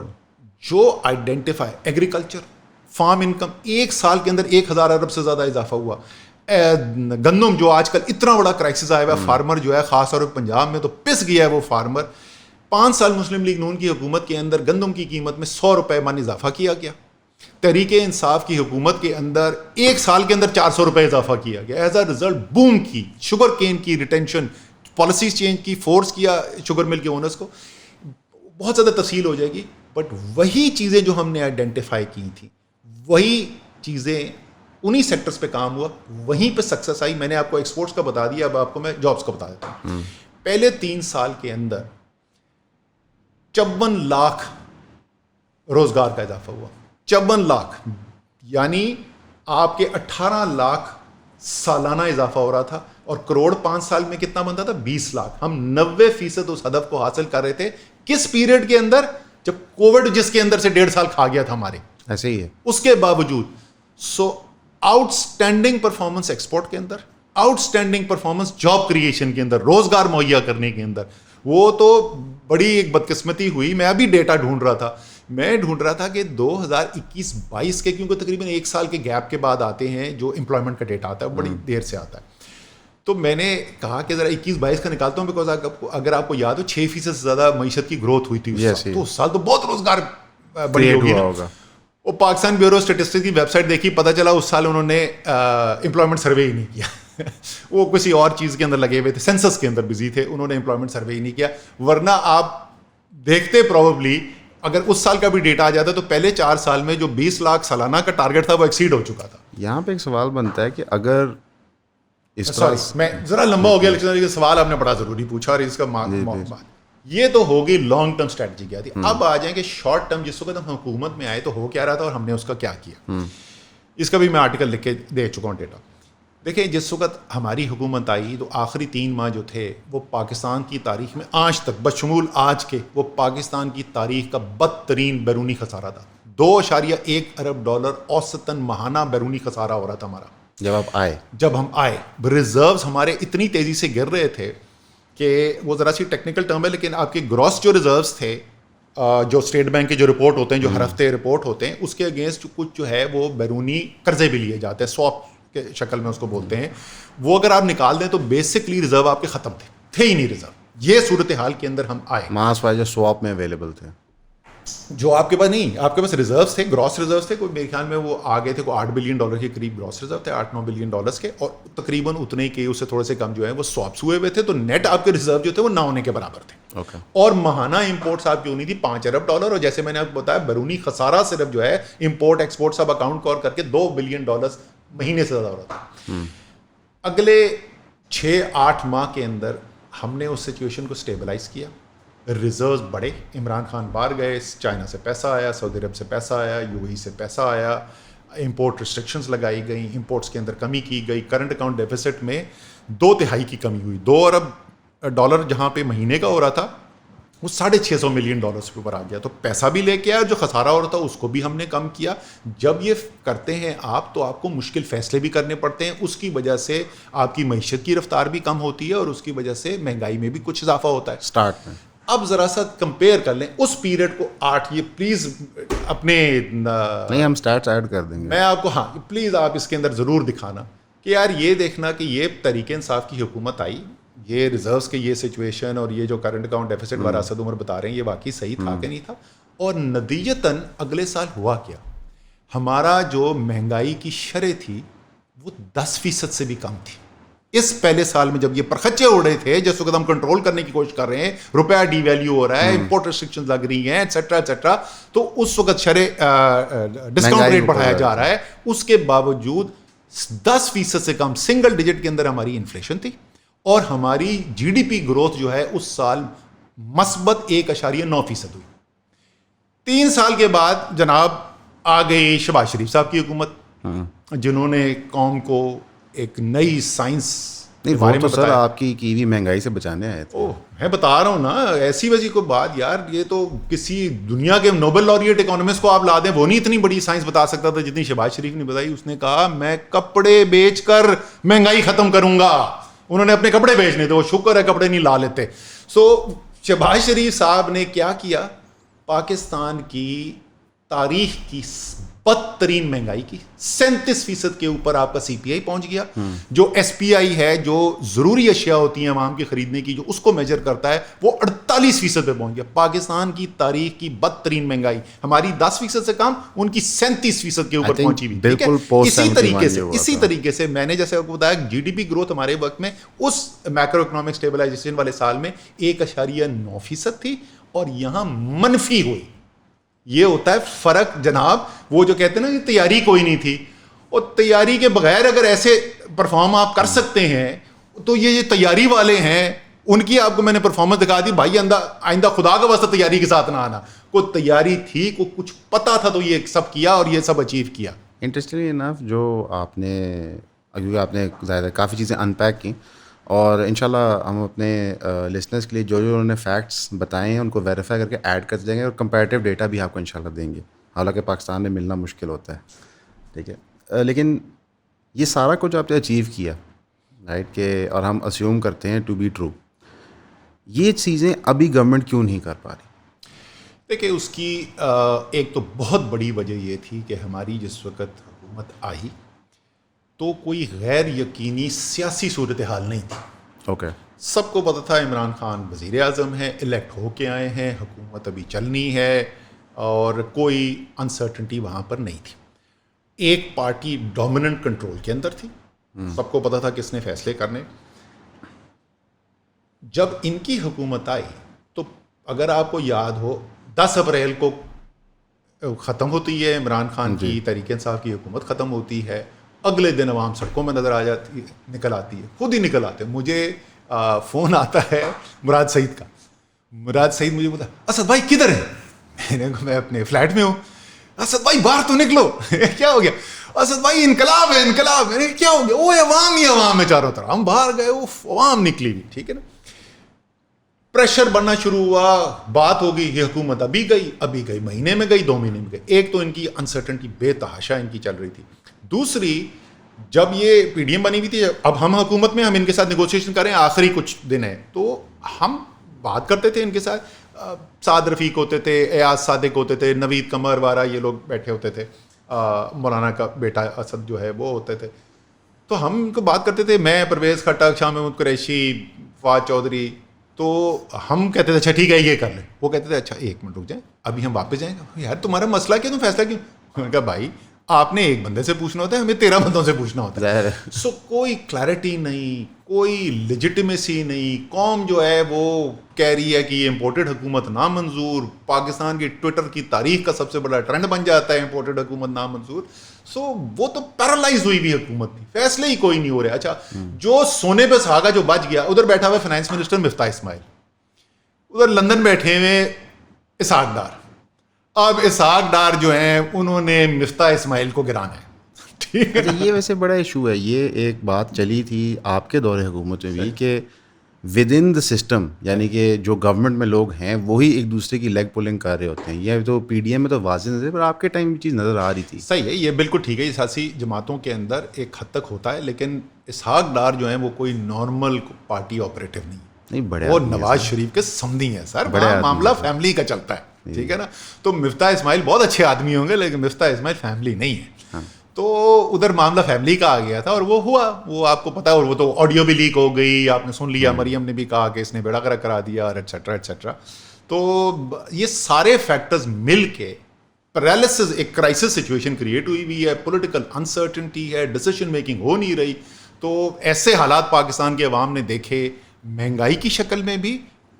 جو آئیڈینٹیفائی ایگریکلچر فارم انکم ایک سال کے اندر 1000 ارب سے زیادہ اضافہ ہوا. گندم جو آج کل اتنا بڑا کرائسس آیا ہوا ہے, فارمر جو ہے خاص طور پہ پنجاب میں تو پس گیا ہے وہ فارمر. 5 سال مسلم لیگ نون کی حکومت کے اندر گندم کی قیمت میں 100 روپے من اضافہ کیا گیا. تحریک انصاف کی حکومت کے اندر ایک سال کے اندر 400 روپے اضافہ کیا گیا. ایز اے رزلٹ بوم کی شوگر کین کی ریٹینشن پالیسیز چینج کی, فورس کیا شوگر مل کے اونرس کو. بہت زیادہ تفصیل ہو جائے گی, بٹ وہی چیزیں جو ہم نے آئیڈینٹیفائی کی تھیں وہی چیزیں انہی سیکٹرز پہ کام ہوا, وہیں پہ سکسیس آئی. میں نے آپ کو ایکسپورٹس کا بتا دیا, اب آپ کو میں جابس کا بتا دیتا ہوں. پہلے 3 سال کے اندر 54 لاکھ روزگار کا اضافہ ہوا. 54 لاکھ یعنی آپ کے 18 لاکھ سالانہ اضافہ ہو رہا تھا, اور کروڑ 5 سال میں کتنا بنتا تھا 20 لاکھ. ہم 90% اس ہدف کو حاصل کر رہے تھے. کس پیریڈ کے اندر؟ جب کووڈ جس کے اندر سے 1.5 سال کھا گیا تھا ہمارے. ایسے ہی ہے. اس کے باوجود so outstanding performance export کے اندر, outstanding performance job creation کے اندر, روزگار مہیا کرنے کے اندر. وہ تو بڑی ایک بدقسمتی ہوئی. میں ابھی ڈیٹا ڈھونڈ رہا تھا کہ 2021-22 کے, کیونکہ تقریباً ایک سال کے گیپ کے بعد آتے ہیں جو امپلائمنٹ کا ڈیٹا آتا ہے, بڑی دیر سے آتا ہے. تو میں نے کہا کہ ذرا 21-22 کا نکالتا ہوں, بیکاز اگر آپ کو یاد ہو 6% سے زیادہ معیشت کی گروتھ ہوئی تھی تو اس سال تو بہت روزگار بڑی ہوگا. وہ پاکستان بیورو اسٹیٹسٹکس کی ویب سائٹ دیکھی, پتہ چلا اس سال انہوں نے امپلائمنٹ سروے ہی نہیں کیا. وہ کسی اور چیز کے اندر لگے ہوئے تھے, سینسس کے اندر بزی تھے, انہوں نے امپلائمنٹ سروے ہی نہیں کیا. ورنہ آپ دیکھتے پروبیبلی اگر اس سال کا بھی ڈیٹا آ جاتا تو پہلے 4 سال میں جو 20 لاکھ سالانہ کا ٹارگیٹ تھا وہ ایکسیڈ ہو چکا تھا. یہاں پہ ایک سوال بنتا ہے کہ اگر اس طرح, میں ذرا لمبا ہو گیا لیکن سوال آپ نے بڑا ضروری پوچھا, اور اس کا یہ تو ہوگی لانگ ٹرم اسٹریٹجی کیا تھی. اب آ جائیں کہ شارٹ ٹرم, جس وقت ہم حکومت میں آئے تو ہو کیا رہا تھا اور ہم نے اس کا کیا کیا. اس کا بھی میں آرٹیکل لکھ کے دے چکا ہوں ڈیٹا. دیکھیں جس وقت ہماری حکومت آئی تو آخری 3 ماہ جو تھے وہ پاکستان کی تاریخ میں آج تک بشمول آج کے وہ پاکستان کی تاریخ کا بدترین بیرونی خسارہ تھا. $2.1 ارب اوسطاً ماہانہ بیرونی خسارہ ہو رہا تھا ہمارا جب ہم آئے. ریزروز ہمارے اتنی تیزی سے گر رہے تھے کہ وہ ذرا سی ٹیکنیکل ٹرم ہے, لیکن آپ کے گراس جو ریزروز تھے جو اسٹیٹ بینک کے جو رپورٹ ہوتے ہیں, جو ہر ہفتے رپورٹ ہوتے ہیں, اس کے اگینسٹ کچھ جو ہے وہ بیرونی قرضے بھی لیے جاتے ہیں, سواپ کے شکل میں اس کو بولتے ہیں. وہ اگر آپ نکال دیں تو بیسکلی ریزرو آپ کے ختم تھے ہی نہیں ریزرو. یہ صورتحال کے اندر ہم آئے. ماس وائز سواپ میں اویلیبل تھے جو آپ کے پاس نہیں, آپ کے پاس ریزروز تھے, گراس ریزروز تھے, کوئی میرے خیال میں وہ آگے تھے, کوئی $8 بلین کے قریب گراس ریزرو تھے, $8-9 بلین کے, اور تقریباً اتنے کے اس سے تھوڑے سے کم جو ہے وہ سواپس ہوئے تھے. تو نیٹ آپ کے ریزرو جو تھے وہ نہ ہونے کے برابر تھے. اور ماہانہ امپورٹس آپ کی ہونی تھی $5 ارب, اور جیسے میں نے آپ کو بتایا بیرونی خسارہ صرف جو ہے امپورٹ ایکسپورٹ سب اکاؤنٹ کر کے $2 بلین مہینے سے زیادہ ہو رہا تھا. اگلے 6-8 ماہ کے اندر ہم نے اس سچویشن کو اسٹیبلائز کیا. ریزروز بڑھے, عمران خان باہر گئے, چائنا سے پیسہ آیا, سعودی عرب سے پیسہ آیا, UAE سے پیسہ آیا, امپورٹ ریسٹرکشنز لگائی گئیں, امپورٹس کے اندر کمی کی گئی. کرنٹ اکاؤنٹ ڈیفیسٹ میں 2/3 کی کمی ہوئی. $2 ارب جہاں پہ مہینے کا ہو رہا تھا وہ $650 ملین کے اوپر آ گیا. تو پیسہ بھی لے کے آیا, جو خسارہ ہو رہا تھا اس کو بھی ہم نے کم کیا. جب یہ کرتے ہیں آپ تو آپ کو مشکل فیصلے بھی کرنے پڑتے ہیں, اس کی وجہ سے آپ کی معیشت کی رفتار بھی کم ہوتی ہے اور اس کی وجہ سے مہنگائی میں بھی کچھ اضافہ ہوتا ہے اسٹارٹ میں. اب ذرا سا کمپیئر کر لیں اس پیریڈ کو 8, یہ پلیز اپنے نہیں ہم اسٹارٹ ایڈ کر دیں گے, میں آپ کو ہاں پلیز آپ اس کے اندر ضرور دکھانا کہ یار یہ دیکھنا کہ یہ تحریک انصاف کی حکومت آئی, یہ ریزروز کے یہ سچویشن اور یہ جو کرنٹ اکاؤنٹ ڈیفیسٹ والا اسد عمر بتا رہے ہیں یہ واقعی صحیح تھا کہ نہیں تھا. اور نتیجتاً اگلے سال ہوا کیا, ہمارا جو مہنگائی کی شرح تھی وہ 10% سے بھی کم تھی. اس پہلے سال میں جب یہ پرخچے اڑ رہے تھے, جس وقت ہم کنٹرول کرنے کی کوشش کر رہے ہیں, روپیہ ڈی ویلیو ہو رہا ہے, امپورٹ ریسٹرکشنز لگ رہی ہیں ایٹسیٹرا ایٹسیٹرا, تو اس وقت شرح ڈسکاؤنٹ ریٹ بڑھایا جا رہا ہے. اس کے باوجود 10% سے کم سنگل ڈیجٹ کے اندر ہماری انفلیشن تھی اور ہماری جی ڈی پی گروتھ جو ہے اس سال مثبت 1.9% ہوئی. 3 سال کے بعد جناب آ گئی شہباز شریف صاحب کی حکومت, جنہوں نے قوم کو ایک نئی سائنس نہیں وہ تو سر آپ کی بھی مہنگائی سے بچانے آئے تھے. میں بتا رہا ہوں نا, ایسی وجہ کو بات یار, یہ تو کسی دنیا کے نوبل لاریٹ اکانومسٹ کو آپ لا دیں, وہ نہیں اتنی بڑی سائنس بتا سکتا تھا جتنی شہباز شریف نے بتائی. اس نے کہا میں کپڑے بیچ کر مہنگائی ختم کروں گا. انہوں نے اپنے کپڑے بیچنے تھے, وہ شکر ہے کپڑے نہیں لا لیتے. سو شہباز شریف صاحب نے کیا کیا, پاکستان کی تاریخ کی بدترین مہنگائی کی 37% کے اوپر آپ کا سی پی آئی پہنچ گیا. جو ایس پی آئی ہے, جو ضروری اشیاء ہوتی ہیں عوام کی خریدنے کی, جو اس کو میجر کرتا ہے, وہ 48% پہ پہنچ گیا. پاکستان کی تاریخ کی بدترین مہنگائی, ہماری 10% سے کم, ان کی 37% کے اوپر پہنچی ہوئی. اسی طریقے سے میں نے جیسے آپ کو بتایا, جی ڈی پی گروتھ ہمارے وقت میں اس میکرو اکنامک اسٹیبلائزیشن والے سال میں 1.9% تھی اور یہاں منفی ہوئی. یہ ہوتا ہے فرق جناب. وہ جو کہتے ہیں نا کہ تیاری کوئی نہیں تھی, اور تیاری کے بغیر اگر ایسے پرفارم آپ کر سکتے ہیں تو یہ تیاری والے ہیں, ان کی آپ کو میں نے پرفارمنس دکھا دی. بھائی آئندہ خدا کا واسطہ تیاری کے ساتھ نہ آنا. کوئی تیاری تھی, کو کچھ پتا تھا تو یہ سب کیا اور یہ سب اچیو کیا. انٹرسٹنگ انف جو آپ نے, کیونکہ آپ نے ظاہر کافی چیزیں انپیک کی, اور انشاءاللہ ہم اپنے لسنرس کے لیے جو انہوں نے فیکٹس بتائے ہیں ان کو ویریفائی کر کے ایڈ کرتے جائیں گے, اور کمپیریٹیو ڈیٹا بھی آپ کو انشاءاللہ دیں گے, حالانکہ پاکستان میں ملنا مشکل ہوتا ہے. ٹھیک ہے, لیکن یہ سارا کچھ آپ نے اچیو کیا رائٹ, کہ اور ہم اسیوم کرتے ہیں ٹو بی ٹرو, یہ چیزیں ابھی گورنمنٹ کیوں نہیں کر پا رہی؟ دیکھیں اس کی ایک تو بہت بڑی وجہ یہ تھی کہ ہماری جس وقت حکومت آئی تو کوئی غیر یقینی سیاسی صورتحال نہیں تھی. اوکے, سب کو پتہ تھا عمران خان وزیر اعظم ہیں, الیکٹ ہو کے آئے ہیں, حکومت ابھی چلنی ہے, اور کوئی انسرٹنٹی وہاں پر نہیں تھی. ایک پارٹی ڈومیننٹ کنٹرول کے اندر تھی, سب کو پتہ تھا کس نے فیصلے کرنے. جب ان کی حکومت آئی تو اگر آپ کو یاد ہو 10 اپریل کو ختم ہوتی ہے عمران خان کی تحریک انصاف کی حکومت ختم ہوتی ہے, اگلے دن عوام سڑکوں میں نظر آ جاتی ہے, نکل آتی ہے, خود ہی نکل آتے. مجھے فون آتا ہے مراد سعید کا. مراد سعید مجھے بولا اسد بھائی کدھر ہے؟ میں نے کہا میں اپنے فلیٹ میں ہوں. اسد بھائی باہر تو نکلو. کیا ہو گیا؟ اسد بھائی انقلاب ہے, انقلاب. میں نے کیا ہو گیا؟ وہ عوام ہی عوام ہے چاروں طرف. ہم باہر گئے, وہ عوام نکلی ہوئی. ٹھیک ہے نا, پریشر بڑھنا شروع ہوا, بات ہو گئی, یہ حکومت ابھی گئی, مہینے میں گئی, 2 مہینے میں گئی. ایک تو ان کی انسرٹنٹی بے تحاشا ان کی چل رہی تھی. دوسری, جب یہ پی ڈی ایم بنی ہوئی تھی, اب ہم حکومت میں, ہم ان کے ساتھ نیگوشیشن کریں, آخری کچھ دن ہے, تو ہم بات کرتے تھے ان کے ساتھ. سعد رفیق ہوتے تھے, ایاز صادق ہوتے تھے, نوید قمر وارا, یہ لوگ بیٹھے ہوتے تھے, مولانا کا بیٹا اسد جو ہے وہ ہوتے تھے. تو ہم ان کو بات کرتے تھے, میں پرویز خٹک, شاہ محمود قریشی, فواد چودھری. تو ہم کہتے تھے اچھا ٹھیک ہے یہ کر لیں. وہ کہتے تھے اچھا 1 منٹ رک جائیں, ابھی ہم واپس جائیں گے. یار تمہارا مسئلہ کیا, تم فیصلہ کیوں؟ میں نے کہا بھائی آپ نے 1 بندے سے پوچھنا ہوتا ہے, ہمیں 13 بندوں سے پوچھنا ہوتا ہے. سو کوئی کلیئرٹی نہیں, کوئی لیجٹمیسی نہیں. قوم جو ہے وہ کہہ رہی ہے کہ یہ امپورٹڈ حکومت نامنظور. پاکستان کی ٹویٹر کی تاریخ کا سب سے بڑا ٹرینڈ بن جاتا ہے امپورٹڈ حکومت نامنظور. سو وہ تو پیرالائز ہوئی ہوئی حکومت تھی, فیصلے ہی کوئی نہیں ہو رہے. اچھا جو سونے پہ سہاگا جو بچ گیا, ادھر بیٹھا ہوا فائنانس منسٹر مفتاح اسماعیل, ادھر لندن بیٹھے ہوئے اسحاق ڈار. اب اسحاق ڈار جو ہیں انہوں نے مفتاح اسماعیل کو گرانا ہے. ٹھیک ہے, یہ ویسے بڑا ایشو ہے. یہ ایک بات چلی تھی آپ کے دور حکومت میں بھی کہ ود ان دا سسٹم، یعنی کہ جو گورنمنٹ میں لوگ ہیں وہی ایک دوسرے کی لیگ پولنگ کر رہے ہوتے ہیں. یہ تو پی ڈی ایم میں تو واضح نظر ہے، پر آپ کے ٹائم یہ چیز نظر آ رہی تھی. صحیح ہے، یہ بالکل ٹھیک ہے. یہ سیاسی جماعتوں کے اندر ایک حد تک ہوتا ہے، لیکن اسحاق ڈار جو ہیں وہ کوئی نارمل پارٹی آپریٹو نہیں بڑے وہ نواز شریف کے سمدھی ہیں سر. معاملہ فیملی کا چلتا ہے، ٹھیک ہے نا. تو مفتاح اسماعیل بہت اچھے آدمی ہوں گے، لیکن مفتاح اسماعیل فیملی نہیں ہے. تو ادھر معاملہ فیملی کا آ گیا تھا اور وہ ہوا، وہ آپ کو پتا ہے. اور وہ تو آڈیو بھی لیک ہو گئی، آپ نے سن لیا، مریم نے بھی کہا کہ اس نے بیڑا گرک کرا دیا اور ایٹسیٹرا ایٹسیٹرا. تو یہ سارے فیکٹرز مل کے پیرالسس، ایک کرائسس سچویشن کریٹ ہوئی ہے، پولیٹیکل انسرٹنٹی ہے، ڈیسیشن میکنگ ہو نہیں رہی. تو ایسے حالات پاکستان کے عوام نے دیکھے، مہنگائی کی شکل میں بھی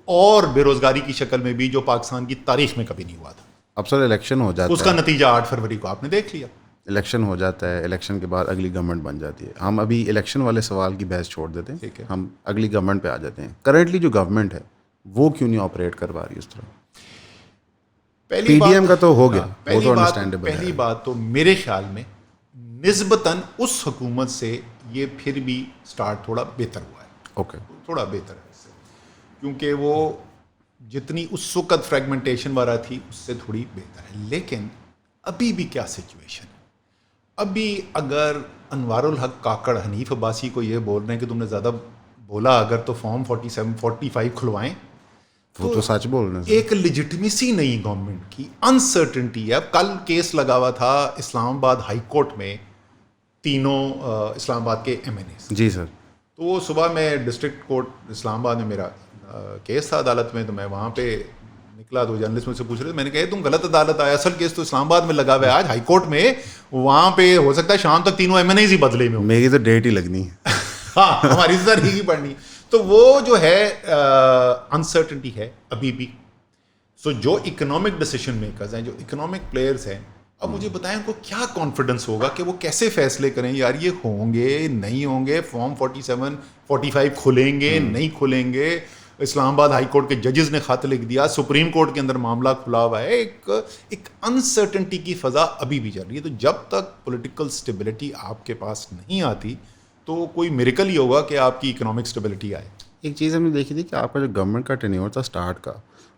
اور بے روزگاری کی شکل میں بھی، جو پاکستان کی تاریخ میں کبھی نہیں ہوا تھا. اب سر الیکشن ہو جاتا ہے، اس کا نتیجہ 8 فروری کو آپ نے دیکھ لیا. الیکشن ہو جاتا ہے، الیکشن کے بعد اگلی گورنمنٹ بن جاتی ہے. ہم ابھی الیکشن والے سوال کی بحث چھوڑ دیتے ہیں، ہم اگلی گورنمنٹ پہ آ جاتے ہیں. کرنٹلی جو گورنمنٹ ہے وہ کیوں نہیں آپریٹ کر پا رہی اس طرح؟ پی ڈی ایم کا تو ہو گیا، وہ تو انڈرسٹینڈیبل ہے. پہلی بات تو میرے خیال میں نسبتاً اس حکومت سے یہ پھر بھی سٹارٹ تھوڑا بہتر ہوا ہے. اوکے، تھوڑا بہتر ہے اس سے، کیونکہ وہ جتنی اس وقت فریگمنٹیشن والا تھی اس سے تھوڑی بہتر ہے. لیکن ابھی بھی کیا سچویشن ہے؟ ابھی اگر انوار الحق کاکڑ حنیف عباسی کو یہ بول رہے ہیں کہ تم نے زیادہ بولا اگر تو فارم 47 45 کھلوائیں، وہ تو سچ بول رہے ہیں. ایک لیجٹمیسی نہیں گورنمنٹ کی، انسرٹنٹی ہے. اب کل کیس لگا ہوا تھا اسلام آباد ہائی کورٹ میں، تینوں اسلام آباد کے ایم این اے. جی سر. تو وہ صبح میں ڈسٹرکٹ کورٹ اسلام آباد میں میرا کیس تھا عدالت میں، تو میں وہاں پہ نکلا تو جرنلسٹ مجھ سے پوچھ رہے تھے. میں نے کہا تم غلط عدالت آیا، اصل کیس تو اسلام آباد میں لگا ہوا ہے آج ہائی کورٹ میں. وہاں پہ ہو سکتا ہے شام تک تینوں ایم این ایز ہی بدلے میں ہوں. میری تو ڈیٹ ہی لگنی ہے. ہاں، ہماری تو تاریخ ہی پڑھنی. تو وہ جو ہے انسرٹنٹی ہے ابھی بھی. سو جو اکنامک ڈیسیشن میکرز ہیں، جو اکنامک پلیئرز ہیں، اب مجھے بتائیں ان کو کیا کانفیڈنس ہوگا کہ وہ کیسے فیصلے کریں. یار یہ ہوں گے نہیں ہوں گے، فارم 47 45 کھلیں گے نہیں کھلیں گے. اسلام آباد ہائی کورٹ کے ججز نے خط لکھ دیا، سپریم کورٹ کے اندر معاملہ کھلا ہوا ہے. ایک انسرٹنٹی کی فضا ابھی بھی چل رہی ہے. تو جب تک پولیٹیکل اسٹیبلٹی آپ کے پاس نہیں آتی تو کوئی میریکل ہی ہوگا کہ آپ کی اکنامک اسٹیبلٹی آئے. ایک چیز ہم نے دیکھی تھی کہ آپ کا جو گورنمنٹ کا ٹینیور تھا اسٹارٹ کا،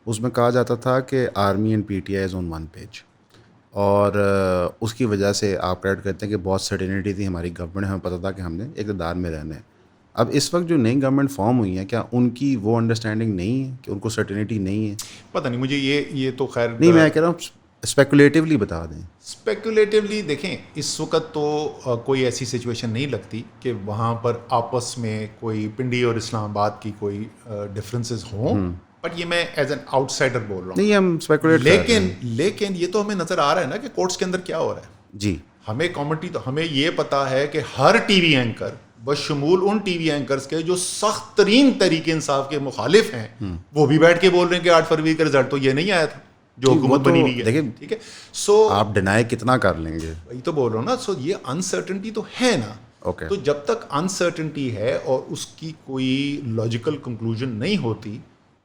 اس میں کہا جاتا تھا کہ army and P T I is on one page, اور اس کی وجہ سے آپ کریڈٹ کرتے ہیں کہ بہت سرٹینٹی تھی ہماری گورنمنٹ، ہمیں پتہ تھا کہ ہم نے اقتدار میں رہنا ہے. اب اس وقت جو نئی گورنمنٹ فارم ہوئی ہے، کیا ان کی وہ انڈرسٹینڈنگ نہیں ہے کہ ان کو سرٹینٹی نہیں ہے؟ پتہ نہیں مجھے، یہ تو خیر نہیں، میں کہہ رہا ہوں اسپیکولیٹیولی بتا دیں. اسپیکولیٹیولی دیکھیں، اس وقت تو کوئی ایسی سچویشن نہیں لگتی کہ وہاں پر آپس میں کوئی پنڈی اور اسلام آباد کی کوئی ڈفرینسز ہوں. بٹ یہ میں ایز این آؤٹ سائڈر بول رہا ہوں. نہیں، ہم اسپیکولیٹ لیکن یہ تو ہمیں نظر آ رہا ہے نا کہ کورٹس کے اندر کیا ہو رہا ہے. جی، ہمیں کمیونٹی تو ہمیں یہ پتا ہے کہ ہر ٹی وی اینکر بشمول ان ٹی وی اینکرز کے جو سخت ترین تحریک انصاف کے مخالف ہیں، وہ بھی بیٹھ کے بول رہے ہیں کہ 8 فروری کا رزلٹ تو یہ نہیں آیا تھا جو حکومت بنی ہوئی ہے. ٹھیک ہے، سو آپ ڈینائی کتنا کر لیں گے، وہی تو بول رہا ہوں نا. سو یہ انسرٹنٹی تو ہے نا. اوکے. تو جب تک انسرٹنٹی ہے اور اس کی کوئی لاجیکل کنکلوژن نہیں ہوتی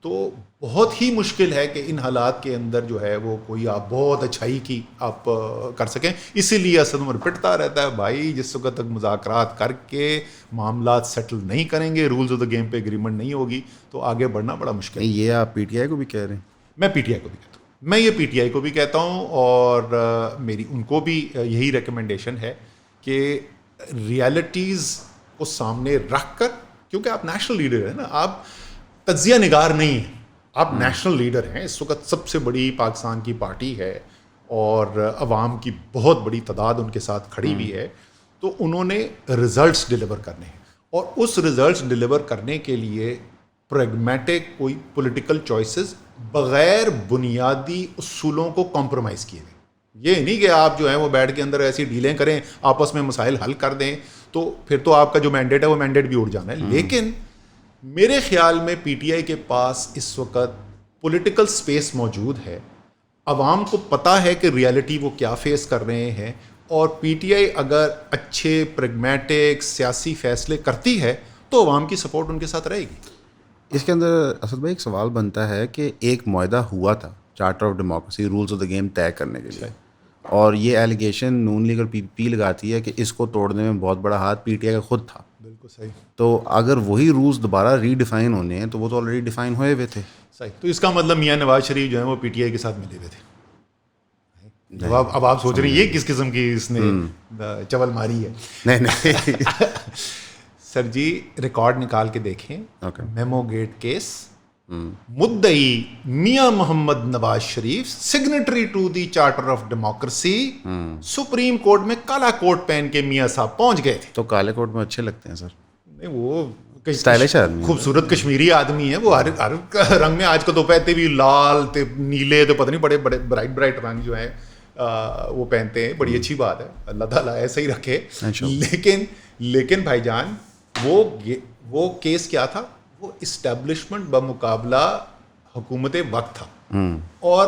تو بہت ہی مشکل ہے کہ ان حالات کے اندر جو ہے وہ کوئی آپ بہت اچھائی کی آپ کر سکیں. اسی لیے اسد عمر پٹتا رہتا ہے، بھائی جس وقت تک مذاکرات کر کے معاملات سیٹل نہیں کریں گے، رولز آف دا گیم پہ ایگریمنٹ نہیں ہوگی تو آگے بڑھنا بڑا مشکل ہے. یہ آپ پی ٹی آئی کو بھی کہہ رہے ہیں؟ میں پی ٹی آئی کو بھی کہتا ہوں، میں یہ پی ٹی آئی کو بھی کہتا ہوں، اور میری ان کو بھی یہی ریکمنڈیشن ہے کہ ریالٹیز کو سامنے رکھ کر، کیونکہ آپ نیشنل لیڈر ہیں نا، آپ تجزیہ نگار نہیں ہیں، آپ نیشنل لیڈر ہیں. اس وقت سب سے بڑی پاکستان کی پارٹی ہے اور عوام کی بہت بڑی تعداد ان کے ساتھ کھڑی ہوئی ہے. تو انہوں نے ریزلٹس ڈیلیور کرنے ہیں، اور اس ریزلٹس ڈیلیور کرنے کے لیے پریگمیٹک کوئی پولیٹیکل چوائسز بغیر بنیادی اصولوں کو کمپرومائز کیے گئے. یہ نہیں کہ آپ جو ہیں وہ بیٹھ کے اندر ایسی ڈیلیں کریں، آپس میں مسائل حل کر دیں، تو پھر تو آپ کا جو مینڈیٹ ہے وہ مینڈیٹ بھی اڑ جانا ہے. لیکن میرے خیال میں پی ٹی آئی کے پاس اس وقت پولیٹیکل سپیس موجود ہے. عوام کو پتہ ہے کہ ریالٹی وہ کیا فیس کر رہے ہیں، اور پی ٹی آئی اگر اچھے پریگمیٹک سیاسی فیصلے کرتی ہے تو عوام کی سپورٹ ان کے ساتھ رہے گی. اس کے اندر اسد بھائی ایک سوال بنتا ہے کہ ایک معاہدہ ہوا تھا charter of democracy, rules of the game طے کرنے کے لیے، اور یہ ایلیگیشن نون لیگ اور پی پی لگاتی ہے کہ اس کو توڑنے میں بہت بڑا ہاتھ پی ٹی آئی کا خود تھا. بالکل صحیح. تو اگر وہی رولز دوبارہ ری ڈیفائن ہونے ہیں تو وہ تو آلریڈی ڈیفائن ہوئے ہوئے تھے. صحیح. تو اس کا مطلب میاں نواز شریف جو ہے وہ پی ٹی آئی کے ساتھ ملے ہوئے تھے. اب آپ سوچ رہے ہیں یہ کس قسم کی اس نے چول ماری ہے. نہیں سر جی ریکارڈ نکال کے دیکھیں. میمو گیٹ کیس, مدعی Mian Muhammad Nawaz Sharif, signatory to the charter of democracy, supreme court میں کالا کوٹ پہن کے میاں صاحب پہنچ گئے تھے. تو کالے کوٹ میں اچھے لگتے ہیں سر. نہیں وہ اسٹائلش آدمی, خوبصورت کشمیری آدمی ہے وہ. ہر رنگ میں آج کل تو پہنتے بھی لال تے نیلے تو پتہ نہیں بڑے بڑے برائٹ رنگ جو ہیں وہ پہنتے ہیں. بڑی اچھی بات ہے, اللہ تعالیٰ ایسے ہی رکھے. لیکن بھائی جان وہ کیس کیا تھا, وہ اسٹیبلشمنٹ بمقابلہ حکومت وقت تھا, اور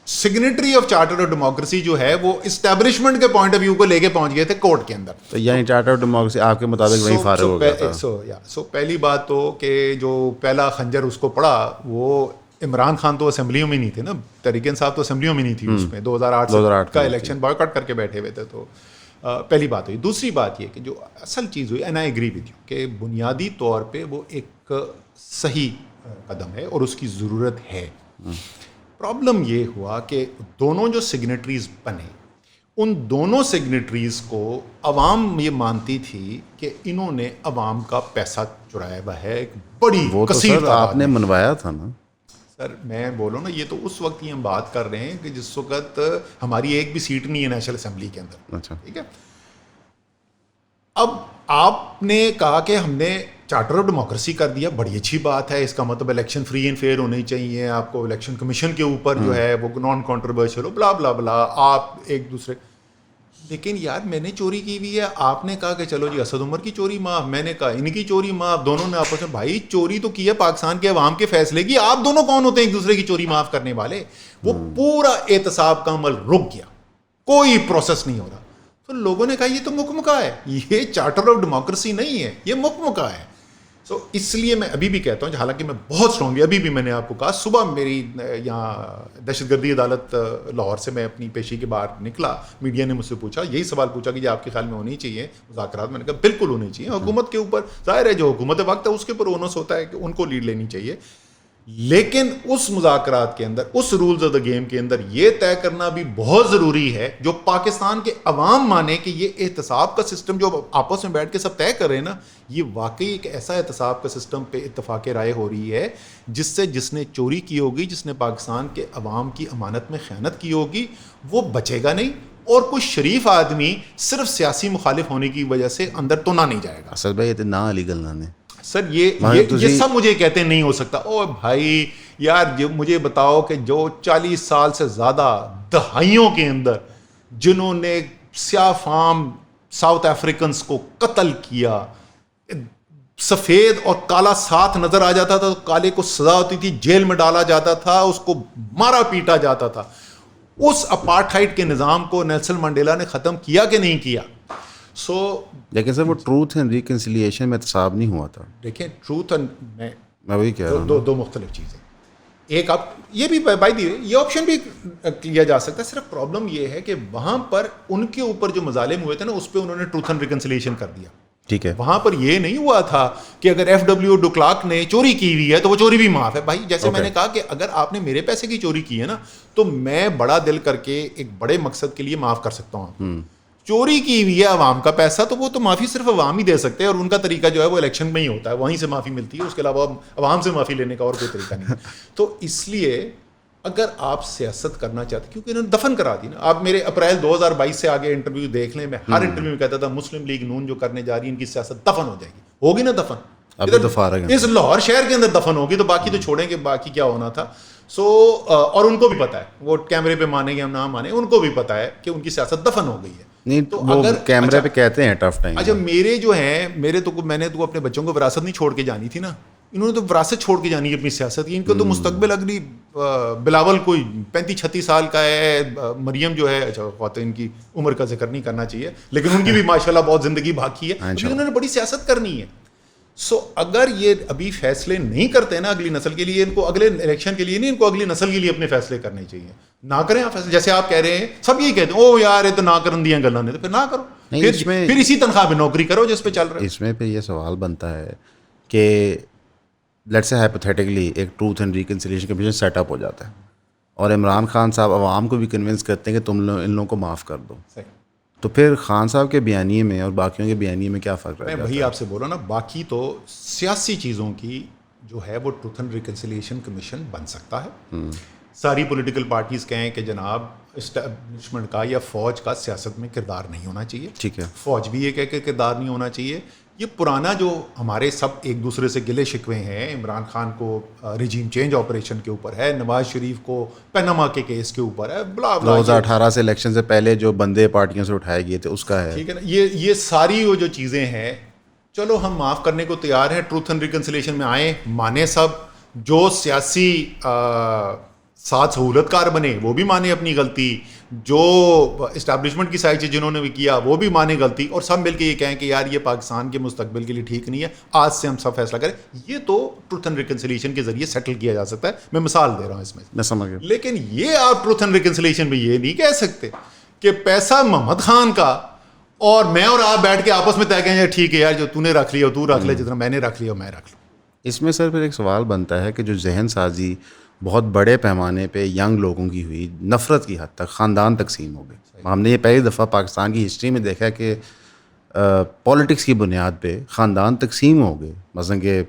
signatory of charter of democracy جو ہے وہ اسٹیبلشمنٹ کے پوائنٹ آف ویو کو لے کے پہنچ گئے تھے کورٹ کے اندر. تو یعنی چارٹر آف ڈیموکریسی آپ کے مطابق وہی فارغ ہو گیا تھا. سو پہلی بات تو کہ جو پہلا خنجر اس کو پڑا وہ عمران خان تو اسمبلیوں میں نہیں تھے نا, تحریک انصاف تو اسمبلیوں میں نہیں تھی اس میں. 2008 کا الیکشن بائیکاٹ کر کے بیٹھے ہوئے تھے. تو پہلی بات ہوئی. دوسری بات یہ کہ جو اصل چیز ہوئی, and I agree with you, کہ بنیادی طور پہ وہ ایک صحیح قدم ہے اور اس کی ضرورت ہے. پرابلم یہ ہوا کہ دونوں جو سگنیٹریز بنے, ان دونوں سگنیٹریز کو عوام یہ مانتی تھی کہ انہوں نے عوام کا پیسہ چرایا ہوا ہے ایک بڑی کثیر. آپ نے منوایا تھا نا سر. میں بولوں نا, یہ تو اس وقت ہی ہم بات کر رہے ہیں کہ جس وقت ہماری ایک بھی سیٹ نہیں ہے نیشنل اسمبلی کے اندر. اچھا ٹھیک ہے. اب آپ نے کہا کہ ہم نے چارٹر آف ڈیموکریسی کر دیا, بڑی اچھی بات ہے. اس کا مطلب الیکشن فری اینڈ فیئر ہونے چاہیے, آپ کو الیکشن کمیشن کے اوپر جو ہے وہ نان کنٹروورشل ہو, بلا بلا بلا, آپ ایک دوسرے. لیکن یار میں نے چوری کی ہوئی ہے, آپ نے کہا کہ چلو جی اسد عمر کی چوری معاف, میں نے کہا ان کی چوری معاف. دونوں نے آپس میں, بھائی چوری تو کی ہے پاکستان کے عوام کے فیصلے کی, آپ دونوں کون ہوتے ہیں ایک دوسرے کی چوری معاف کرنے والے. وہ پورا احتساب کا عمل رک گیا, کوئی پروسیس نہیں ہو رہا. تو لوگوں نے کہا یہ تو مکمکا ہے, یہ چارٹر آف ڈیموکریسی نہیں ہے, یہ مکمکا ہے. سو اس لیے میں ابھی بھی کہتا ہوں, حالانکہ میں بہت اسٹرانگلی ابھی بھی میں نے آپ کو کہا, صبح میری یہاں دہشت گردی عدالت لاہور سے میں اپنی پیشی کے باہر نکلا, میڈیا نے مجھ سے پوچھا, یہی سوال پوچھا کہ یہ آپ کے خیال میں ہونی چاہیے مذاکرات. میں نے کہا بالکل ہونی چاہیے. حکومت کے اوپر ظاہر ہے جو حکومت وقت ہے اس کے اوپر اونس ہوتا ہے کہ ان کو لیڈ لینی چاہیے, لیکن اس مذاکرات کے اندر, اس رولز آف دا گیم کے اندر یہ طے کرنا بھی بہت ضروری ہے جو پاکستان کے عوام مانے کہ یہ احتساب کا سسٹم جو آپس میں بیٹھ کے سب طے کر رہے ہیں نا, یہ واقعی ایک ایسا احتساب کا سسٹم پہ اتفاق رائے ہو رہی ہے جس سے جس نے چوری کی ہوگی, جس نے پاکستان کے عوام کی امانت میں خیانت کی ہوگی, وہ بچے گا نہیں, اور کوئی شریف آدمی صرف سیاسی مخالف ہونے کی وجہ سے اندر تو نہ نہیں جائے گا. اسد بھائی یہ نہ علی گل نہ نے سر یہ سب مجھے کہتے نہیں ہو سکتا. او بھائی یار مجھے بتاؤ کہ جو 40 سال سے زیادہ دہائیوں کے اندر جنہوں نے سیاہ فام ساؤتھ افریکنز کو قتل کیا, سفید اور کالا ساتھ نظر آ جاتا تھا تو کالے کو سزا ہوتی تھی, جیل میں ڈالا جاتا تھا, اس کو مارا پیٹا جاتا تھا. اس اپارٹھائڈ کے نظام کو نیلسن منڈیلا نے ختم کیا کہ نہیں کیا؟ لیکن سر وہ ٹروتھ اینڈ ریکنسیلیشن میں احتساب نہیں ہوا تھا. دیکھیں ٹروتھ اینڈ میں وہی کہہ رہا ہوں, دو مختلف چیزیں. ایک آپ یہ بھی بائی دی یہ آپشن بھی لیا جا سکتا ہے. صرف پرابلم یہ ہے کہ وہاں پر ان کے اوپر جو مظالم ہوئے تھے نا, اس پہ انہوں نے ٹروتھ اینڈ ریکنسیلیشن کر دیا. ٹھیک ہے, وہاں پر یہ نہیں ہوا تھا کہ اگر ایف ڈبلیو ڈو کلارک نے چوری کی ہوئی ہے تو وہ چوری بھی معاف ہے. بھائی جیسے میں نے کہا کہ اگر آپ نے میرے پیسے کی چوری کی ہے نا, تو میں بڑا دل کر کے ایک بڑے مقصد کے لیے معاف کر سکتا ہوں. چوری کی ہوئی ہے عوام کا پیسہ, تو وہ تو معافی صرف عوام ہی دے سکتے ہیں, اور ان کا طریقہ جو ہے وہ الیکشن میں ہی ہوتا ہے, وہیں سے معافی ملتی ہے, اس کے علاوہ عوام سے معافی لینے کا اور کوئی طریقہ نہیں. تو اس لیے اگر آپ سیاست کرنا چاہتے, کیونکہ انہوں نے دفن کرا دی نا. آپ میرے اپریل 2022 سے آگے انٹرویو دیکھ لیں, میں ہر انٹرویو میں کہتا تھا مسلم لیگ نون جو کرنے جا رہی ہے ان کی سیاست دفن ہو جائے گی. ہوگی نا دفن, اس لاہور شہر کے اندر دفن ہوگی, تو باقی تو چھوڑیں کہ باقی کیا ہونا تھا. اور ان کو بھی پتا ہے, وہ کیمرے پہ مانے گے ہم نہ مانے, ان کو بھی پتا ہے کہ ان کی سیاست دفن ہو گئی ہے. نہیں تو اگر کیمرے پہ کہتے ہیں ٹف ٹائم. اچھا میرے جو ہیں, میرے تو میں نے تو اپنے بچوں کو وراثت نہیں چھوڑ کے جانی تھی نا, انہوں نے تو وراثت چھوڑ کے جانی ہے اپنی سیاست کی. ان کو تو مستقبل اگلی بلاول کوئی 35-36 سال کا ہے, مریم جو ہے, اچھا خواتین کی عمر کا ذکر نہیں کرنا چاہیے, لیکن ان کی بھی ماشاءاللہ بہت زندگی باقی ہے, انہوں نے بڑی سیاست کرنی ہے. اگر یہ ابھی فیصلے نہیں کرتے نا اگلی نسل کے لیے, ان کو اگلے الیکشن کے لیے نہیں, ان کو اگلی نسل کے لیے اپنے فیصلے کرنے چاہیے. نہ کریں آپ فیصلے, جیسے آپ کہہ رہے ہیں, سب یہی کہتے ہیں او یار یہ تو نہ کرن دیاں گلاں نے, تو پھر نہ کرو. نہیں، اس میں پھر اسی تنخواہ پہ نوکری کرو جس پہ چل رہا ہے. اس میں پھر یہ سوال بنتا ہے کہ لیٹس سے ہائپوتھیٹکلی ایک truth and reconciliation commission set up ہو جاتا ہے اور عمران خان صاحب عوام کو بھی کنونس کرتے ہیں کہ تم لوگ ان لوگوں کو معاف کر دو, تو پھر خان صاحب کے بیانیے میں اور باقیوں کے بیانیے میں کیا فرق رہ میں جاتا وہی ہے؟ آپ سے بولا نا, باقی تو سیاسی چیزوں کی جو ہے وہ ٹروتھ اینڈ ریکنسیلیشن کمیشن بن سکتا ہے. ساری پولیٹیکل پارٹیز کہیں کہ جناب اسٹیبلشمنٹ کا یا فوج کا سیاست میں کردار نہیں ہونا چاہیے, ٹھیک ہے, فوج بھی یہ کہہ کہ کردار نہیں ہونا چاہیے. یہ پرانا جو ہمارے سب ایک دوسرے سے گلے شکوے ہیں, عمران خان کو ریجیم چینج آپریشن کے اوپر ہے, نواز شریف کو پیناما کے کیس کے اوپر ہے, بلا بلا 2018 سے الیکشن سے پہلے جو بندے پارٹیوں سے اٹھائے گئے تھے اس کا ہے, ٹھیک ہے نا. یہ ساری وہ جو چیزیں ہیں, چلو ہم معاف کرنے کو تیار ہیں, ٹروتھ اینڈ ریکنسیلیشن میں آئیں, مانے سب, جو سیاسی ساتھ سہولت کار بنے وہ بھی مانے اپنی غلطی, جو اسٹیبلشمنٹ کی سائڈ سے جنہوں نے بھی کیا وہ بھی مانے غلطی, اور سب مل کے یہ کہیں کہ یار یہ پاکستان کے مستقبل کے لیے ٹھیک نہیں ہے, آج سے ہم سب فیصلہ کریں. یہ تو ٹروتھ اینڈ ریکنسیلیشن کے ذریعے سیٹل کیا جا سکتا ہے, میں مثال دے رہا ہوں اس میں سمجھ گیا. لیکن یہ آپ ٹروتھ اینڈ ریکنسیلیشن میں یہ نہیں کہہ سکتے کہ پیسہ محمد خان کا اور میں اور آپ بیٹھ کے آپس میں طے کریں ٹھیک ہے یار جو تو نے رکھ لیا تو رکھ لے, جتنا میں نے رکھ لیا میں رکھ لوں. اس میں سر پھر ایک سوال بنتا ہے کہ جو ذہن سازی بہت بڑے پیمانے پہ ینگ لوگوں کی ہوئی, نفرت کی حد تک خاندان تقسیم ہو گئے. ہم نے یہ پہلی دفعہ پاکستان کی ہسٹری میں دیکھا کہ پولیٹکس کی بنیاد پہ خاندان تقسیم ہو گئے. مثلا کہ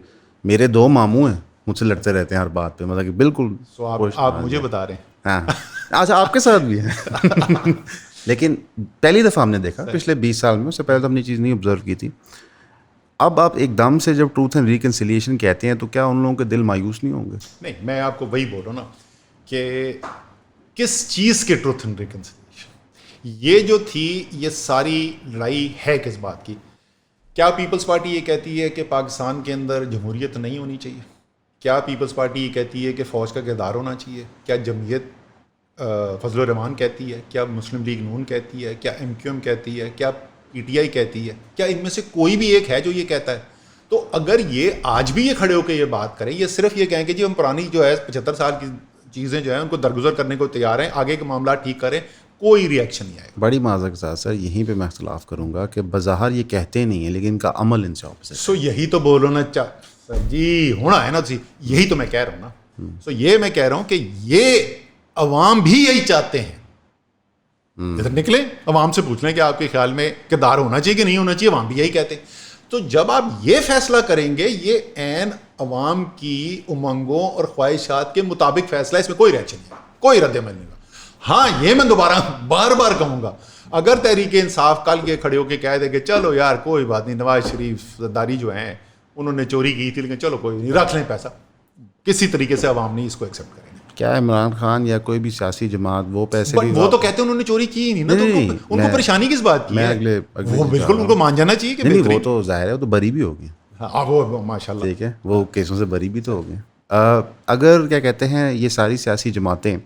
میرے 2 ماموں ہیں, مجھ سے لڑتے رہتے ہیں ہر بات پہ, مطلب کہ بالکل. آپ مجھے بتا رہے ہیں ہاں اچھا آپ کے ساتھ بھی ہے لیکن پہلی دفعہ ہم نے دیکھا پچھلے 20 سال میں, اس سے پہلے تو ہم نے چیز نہیں آبزرو کی تھی. اب آپ ایک دم سے جب ٹروتھ اینڈ ریکنسیلیشن کہتے ہیں تو کیا ان لوگوں کے دل مایوس نہیں ہوں گے؟ نہیں, میں آپ کو وہی بول رہا ہوں نا کہ کس چیز کے ٹروتھ اینڈ ریکنسیلیشن. یہ جو تھی یہ ساری لڑائی ہے کس بات کی؟ کیا پیپلز پارٹی یہ کہتی ہے کہ پاکستان کے اندر جمہوریت نہیں ہونی چاہیے؟ کیا پیپلز پارٹی یہ کہتی ہے کہ فوج کا کردار ہونا چاہیے؟ کیا جمعیت فضل الرحمان کہتی ہے؟ کیا مسلم لیگ نون کہتی ہے؟ کیا ایم کہتی ہے؟ کیا پی ٹی آئی کہتی ہے؟ کیا ان میں سے کوئی بھی ایک ہے جو یہ کہتا ہے؟ تو اگر یہ آج بھی یہ کھڑے ہو کے یہ بات کریں, یہ صرف یہ کہیں کہ جی ہم پرانی جو ہے 75 سال کی چیزیں جو ہیں ان کو درگزر کرنے کو تیار ہیں, آگے کے معاملات ٹھیک کریں, کوئی ریئیکشن نہیں آئے. بڑی معذرت کے ساتھ سر یہیں پہ میں اختلاف کروں گا کہ بظاہر یہ کہتے نہیں ہیں لیکن ان کا عمل ان سے اپوزٹ. سو یہی تو بولو نا سر جی ہونا ہے نا, یہی تو میں کہہ رہا ہوں نا. سو یہ میں کہہ رہا ہوں کہ یہ عوام بھی یہی چاہتے ہیں. ادھر نکلیں عوام سے پوچھ لیں کہ آپ کے خیال میں کردار ہونا چاہیے کہ نہیں ہونا چاہیے, عوام بھی یہی کہتے ہیں. تو جب آپ یہ فیصلہ کریں گے, یہ عین عوام کی امنگوں اور خواہشات کے مطابق فیصلہ, اس میں کوئی ریئیکشن نہیں, کوئی رد عمل نہیں ہوگا. ہاں یہ میں دوبارہ بار بار کہوں گا, اگر تحریک انصاف کل کے کھڑے ہو کے کہہ دے کہ چلو یار کوئی بات نہیں, نواز شریف زرداری جو ہیں انہوں نے چوری کی تھی لیکن چلو کوئی نہیں, رکھ لیں پیسہ, کسی طریقے سے عوام نہیں اس کو ایکسیپٹ کریں گے. کیا عمران خان یا کوئی بھی سیاسی جماعت وہ پیسے بھی وہ تو کہتے ہیں انہوں نے چوری کی نہیں نا, تو ان کو پریشانی کس بات کی ہے؟ وہ بالکل ان کو مان جانا چاہیے کہ نہیں, وہ تو ظاہر ہے وہ تو بری بھی ہو گئی, وہ ماشاء اللہ ٹھیک ہے, وہ کیسوں سے بری بھی تو ہو گئے. اگر کیا کہتے ہیں یہ ساری سیاسی جماعتیں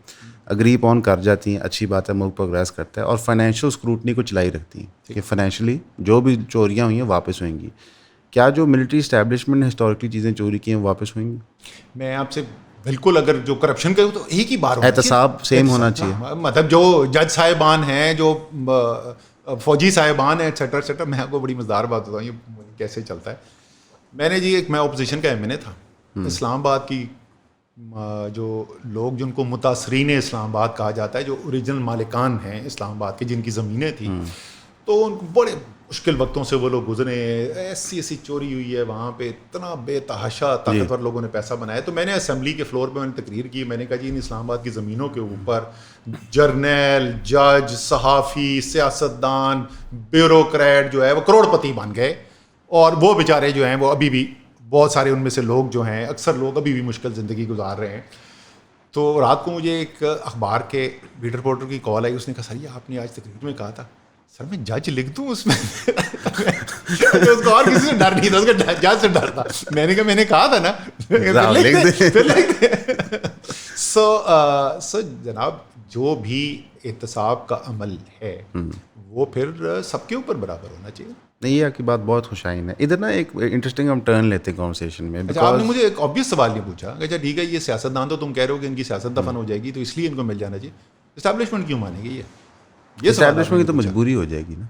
اگری پون کر جاتی ہیں, اچھی بات ہے, ملک پروگریس کرتا ہے, اور فائنینشیل اسکروٹنی کو چلائی رکھتی ہیں کہ فائنینشلی جو بھی چوریاں ہوئی ہیں واپس ہوئیں گی. کیا جو ملٹری اسٹیبلشمنٹ نے ہسٹوریکلی چیزیں چوری کی ہیں واپس ہوئیں گی؟ میں آپ سے بالکل, اگر جو کرپشن کا تو ایک ہی بار احتساب سیم ہونا چاہیے, مطلب جو جج صاحبان ہیں, جو فوجی صاحبان ہیں, ایٹسیٹرا ایٹسیٹرا. میں آپ کو بڑی مزدار بات بتاؤں یہ کیسے چلتا ہے. میں نے جی میں اپوزیشن کا ایم این اے تھا, اسلام آباد کی جو لوگ جن کو متاثرین اسلام آباد کہا جاتا ہے, جو اوریجنل مالکان ہیں اسلام آباد کے, جن کی زمینیں تھیں, تو ان کو بڑے مشکل وقتوں سے وہ لوگ گزرے, ایسی چوری ہوئی ہے وہاں پہ, اتنا بے تحاشا طاقتور لوگوں نے پیسہ بنایا. تو میں نے اسمبلی کے فلور پہ میں نے تقریر کی, میں نے کہا جی ان اسلام آباد کی زمینوں کے اوپر جرنیل, جج, صحافی, سیاستدان, بیوروکریٹ جو ہے وہ کروڑ پتی بن گئے, اور وہ بیچارے جو ہیں وہ ابھی بھی بہت سارے ان میں سے لوگ جو ہیں, اکثر لوگ ابھی بھی مشکل زندگی گزار رہے ہیں. تو رات کو مجھے ایک اخبار کے بیٹ رپورٹر کی کال آئی, اس نے کہا سر یہ آپ نے آج تقریر میں کہا تھا, سر میں جج لکھ دوں اس میں؟ اس کو اور کسی سے ڈر نہیں تھا, اس کا جج سے ڈر تھا. میں نے کہا میں نے کہا تھا نا پھر لکھ دے. سو جناب جو بھی احتساب کا عمل ہے وہ پھر سب کے اوپر برابر ہونا چاہیے. نہیں, یہ آپ کی بات بہت خوشائن ہے. ادھر نا ایک انٹرسٹنگ ہم ٹرن لیتے ہیں کانورسیشن میں. آپ نے مجھے ایک آبویس سوال نہیں پوچھا کہ اچھا ٹھیک ہے یہ سیاستدان تو تم کہہ رہے ہو کہ ان کی سیاست دفن ہو جائے گی تو اس لیے ان کو مل جانا چاہیے, اسٹیبلشمنٹ کیوں مانے گی؟ یہ اسٹیبلشمنٹ کی تو مجبوری ہو جائے گی نا.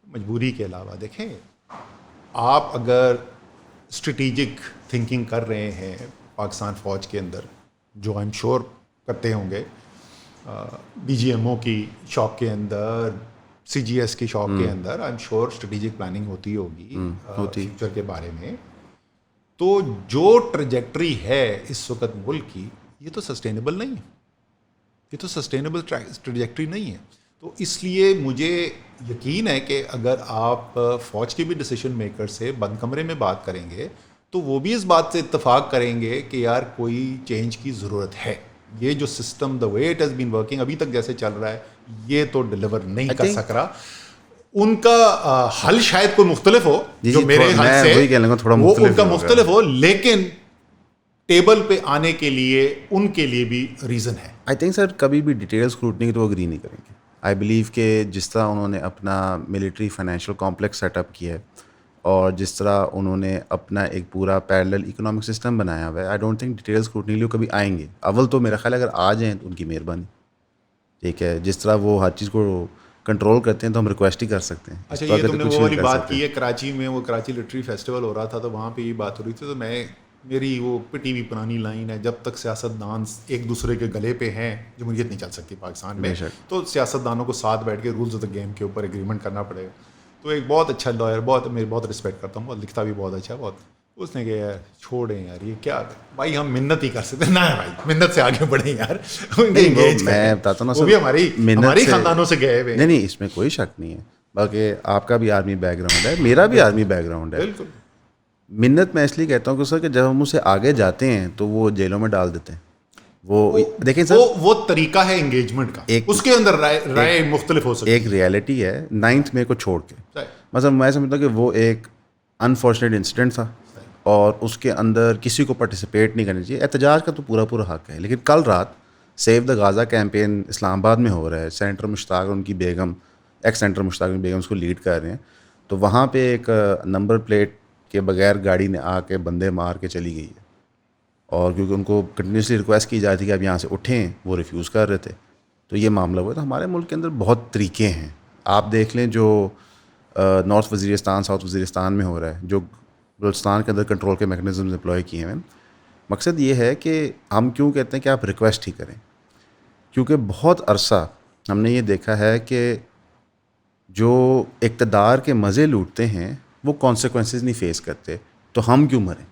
مجبوری کے علاوہ دیکھیں آپ اگر اسٹریٹیجک تھنکنگ کر رہے ہیں پاکستان فوج کے اندر جو آئی ایم شور کرتے ہوں گے بی جی ایم او کی شاپ کے اندر سی جی ایس کی شاپ کے اندر I am sure strategic planning ہوتی ہوگی فیوچر کے بارے میں تو جو ٹریجیکٹری ہے اس وقت ملک کی یہ تو سسٹینیبل نہیں ہے یہ تو سسٹینیبل ٹریجیکٹری نہیں ہے تو اس لیے مجھے یقین ہے کہ اگر آپ فوج کے بھی ڈیسیشن میکر سے بند کمرے میں بات کریں گے تو وہ بھی اس بات سے اتفاق کریں گے کہ یار کوئی چینج کی ضرورت ہے یہ جو system the way it has been working ابھی تک جیسے چل رہا ہے یہ تو ڈیلیور نہیں کر سک رہا ان کا حل شاید کوئی مختلف ہو جو میرے حل سے وہ ان کا مختلف ہو لیکن ٹیبل پہ آنے کے لیے ان کے لیے بھی ریزن ہے آئی تھنک سر کبھی بھی ڈیٹیل اسکروٹنی تو اگری نہیں کریں گے آئی بلیو کہ جس طرح انہوں نے اپنا military financial complex set up کیا ہے اور جس طرح انہوں نے اپنا ایک پورا پیرلل اکنامک سسٹم بنایا ہوا ہے I don't think detail scrutiny لیے کبھی آئیں گے اول تو میرا خیال ہے اگر آ جائیں تو ان کی مہربانی ٹھیک ہے جس طرح وہ ہر چیز کو کنٹرول کرتے ہیں تو ہم ریکویسٹ ہی کر سکتے ہیں اچھا یہ تم نے وہ والی بات کی ہے کراچی میں وہ کراچی لٹری فیسٹیول ہو رہا تھا تو وہاں پہ یہ بات ہو رہی تھی تو میری وہ پٹی ہوئی پرانی لائن ہے جب تک سیاستدان ایک دوسرے کے گلے پہ ہیں جمہوریت نہیں چل سکتی پاکستان میں تو سیاستدانوں کو ساتھ بیٹھ کے رولز آف دا گیم کے اوپر اگریمنٹ کرنا پڑے گا تو ایک بہت اچھا لائر میں بہت رسپیکٹ کرتا ہوں لکھتا بھی بہت اچھا بہت اس نے کہ یار چھوڑیں یار یہ کیا بھائی ہم منت ہی کر سکتے نہ بھائی منت سے آگے بڑھیں یار میں بتاتا ہوں وہ بھی ہماری خاندانوں سے گئے ہوئے نہیں اس میں کوئی شک نہیں ہے باقی آپ کا بھی آرمی بیک گراؤنڈ ہے میرا بھی آرمی بیک گراؤنڈ ہے بالکل منت میں اس لیے کہتا ہوں کہ سر کہ جب ہم اسے آگے جاتے ہیں تو وہ جیلوں میں ڈال دیتے ہیں وہ دیکھیں سر وہ طریقہ ہے انگیجمنٹ کا اس کے اندر رائے مختلف ہو سکتی ہے ایک ریالٹی ہے 9th مئی کو چھوڑ کے مثلا میں سمجھتا ہوں کہ وہ ایک انفارچونیٹ انسیڈنٹ تھا اور اس کے اندر کسی کو پارٹیسپیٹ نہیں کرنا چاہیے احتجاج کا تو پورا حق ہے لیکن کل رات سیو دا غازہ کیمپین اسلام آباد میں ہو رہا ہے سینیٹر مشتاق ان کی بیگم ایکس سینیٹر مشتاق ان کی بیگم اس کو لیڈ کر رہے ہیں تو وہاں پہ ایک نمبر پلیٹ کے بغیر گاڑی نے آ کے بندے مار کے چلی گئی ہے اور کیونکہ ان کو کنٹینیوسلی ریکویسٹ کی جاتی کہ اب یہاں سے اٹھیں وہ ریفیوز کر رہے تھے تو یہ معاملہ ہوا تو ہمارے ملک کے اندر بہت طریقے ہیں آپ دیکھ لیں جو نارتھ وزیرستان ساؤتھ وزیرستان میں ہو رہا ہے جو بلوچستان کے اندر کنٹرول کے میکنزمز امپلوائے کیے ہیں مقصد یہ ہے کہ ہم کیوں کہتے ہیں کہ آپ ریکویسٹ ہی کریں کیونکہ بہت عرصہ ہم نے یہ دیکھا ہے کہ جو اقتدار کے مزے لوٹتے ہیں وہ کانسیکوینسز نہیں فیس کرتے تو ہم کیوں مریں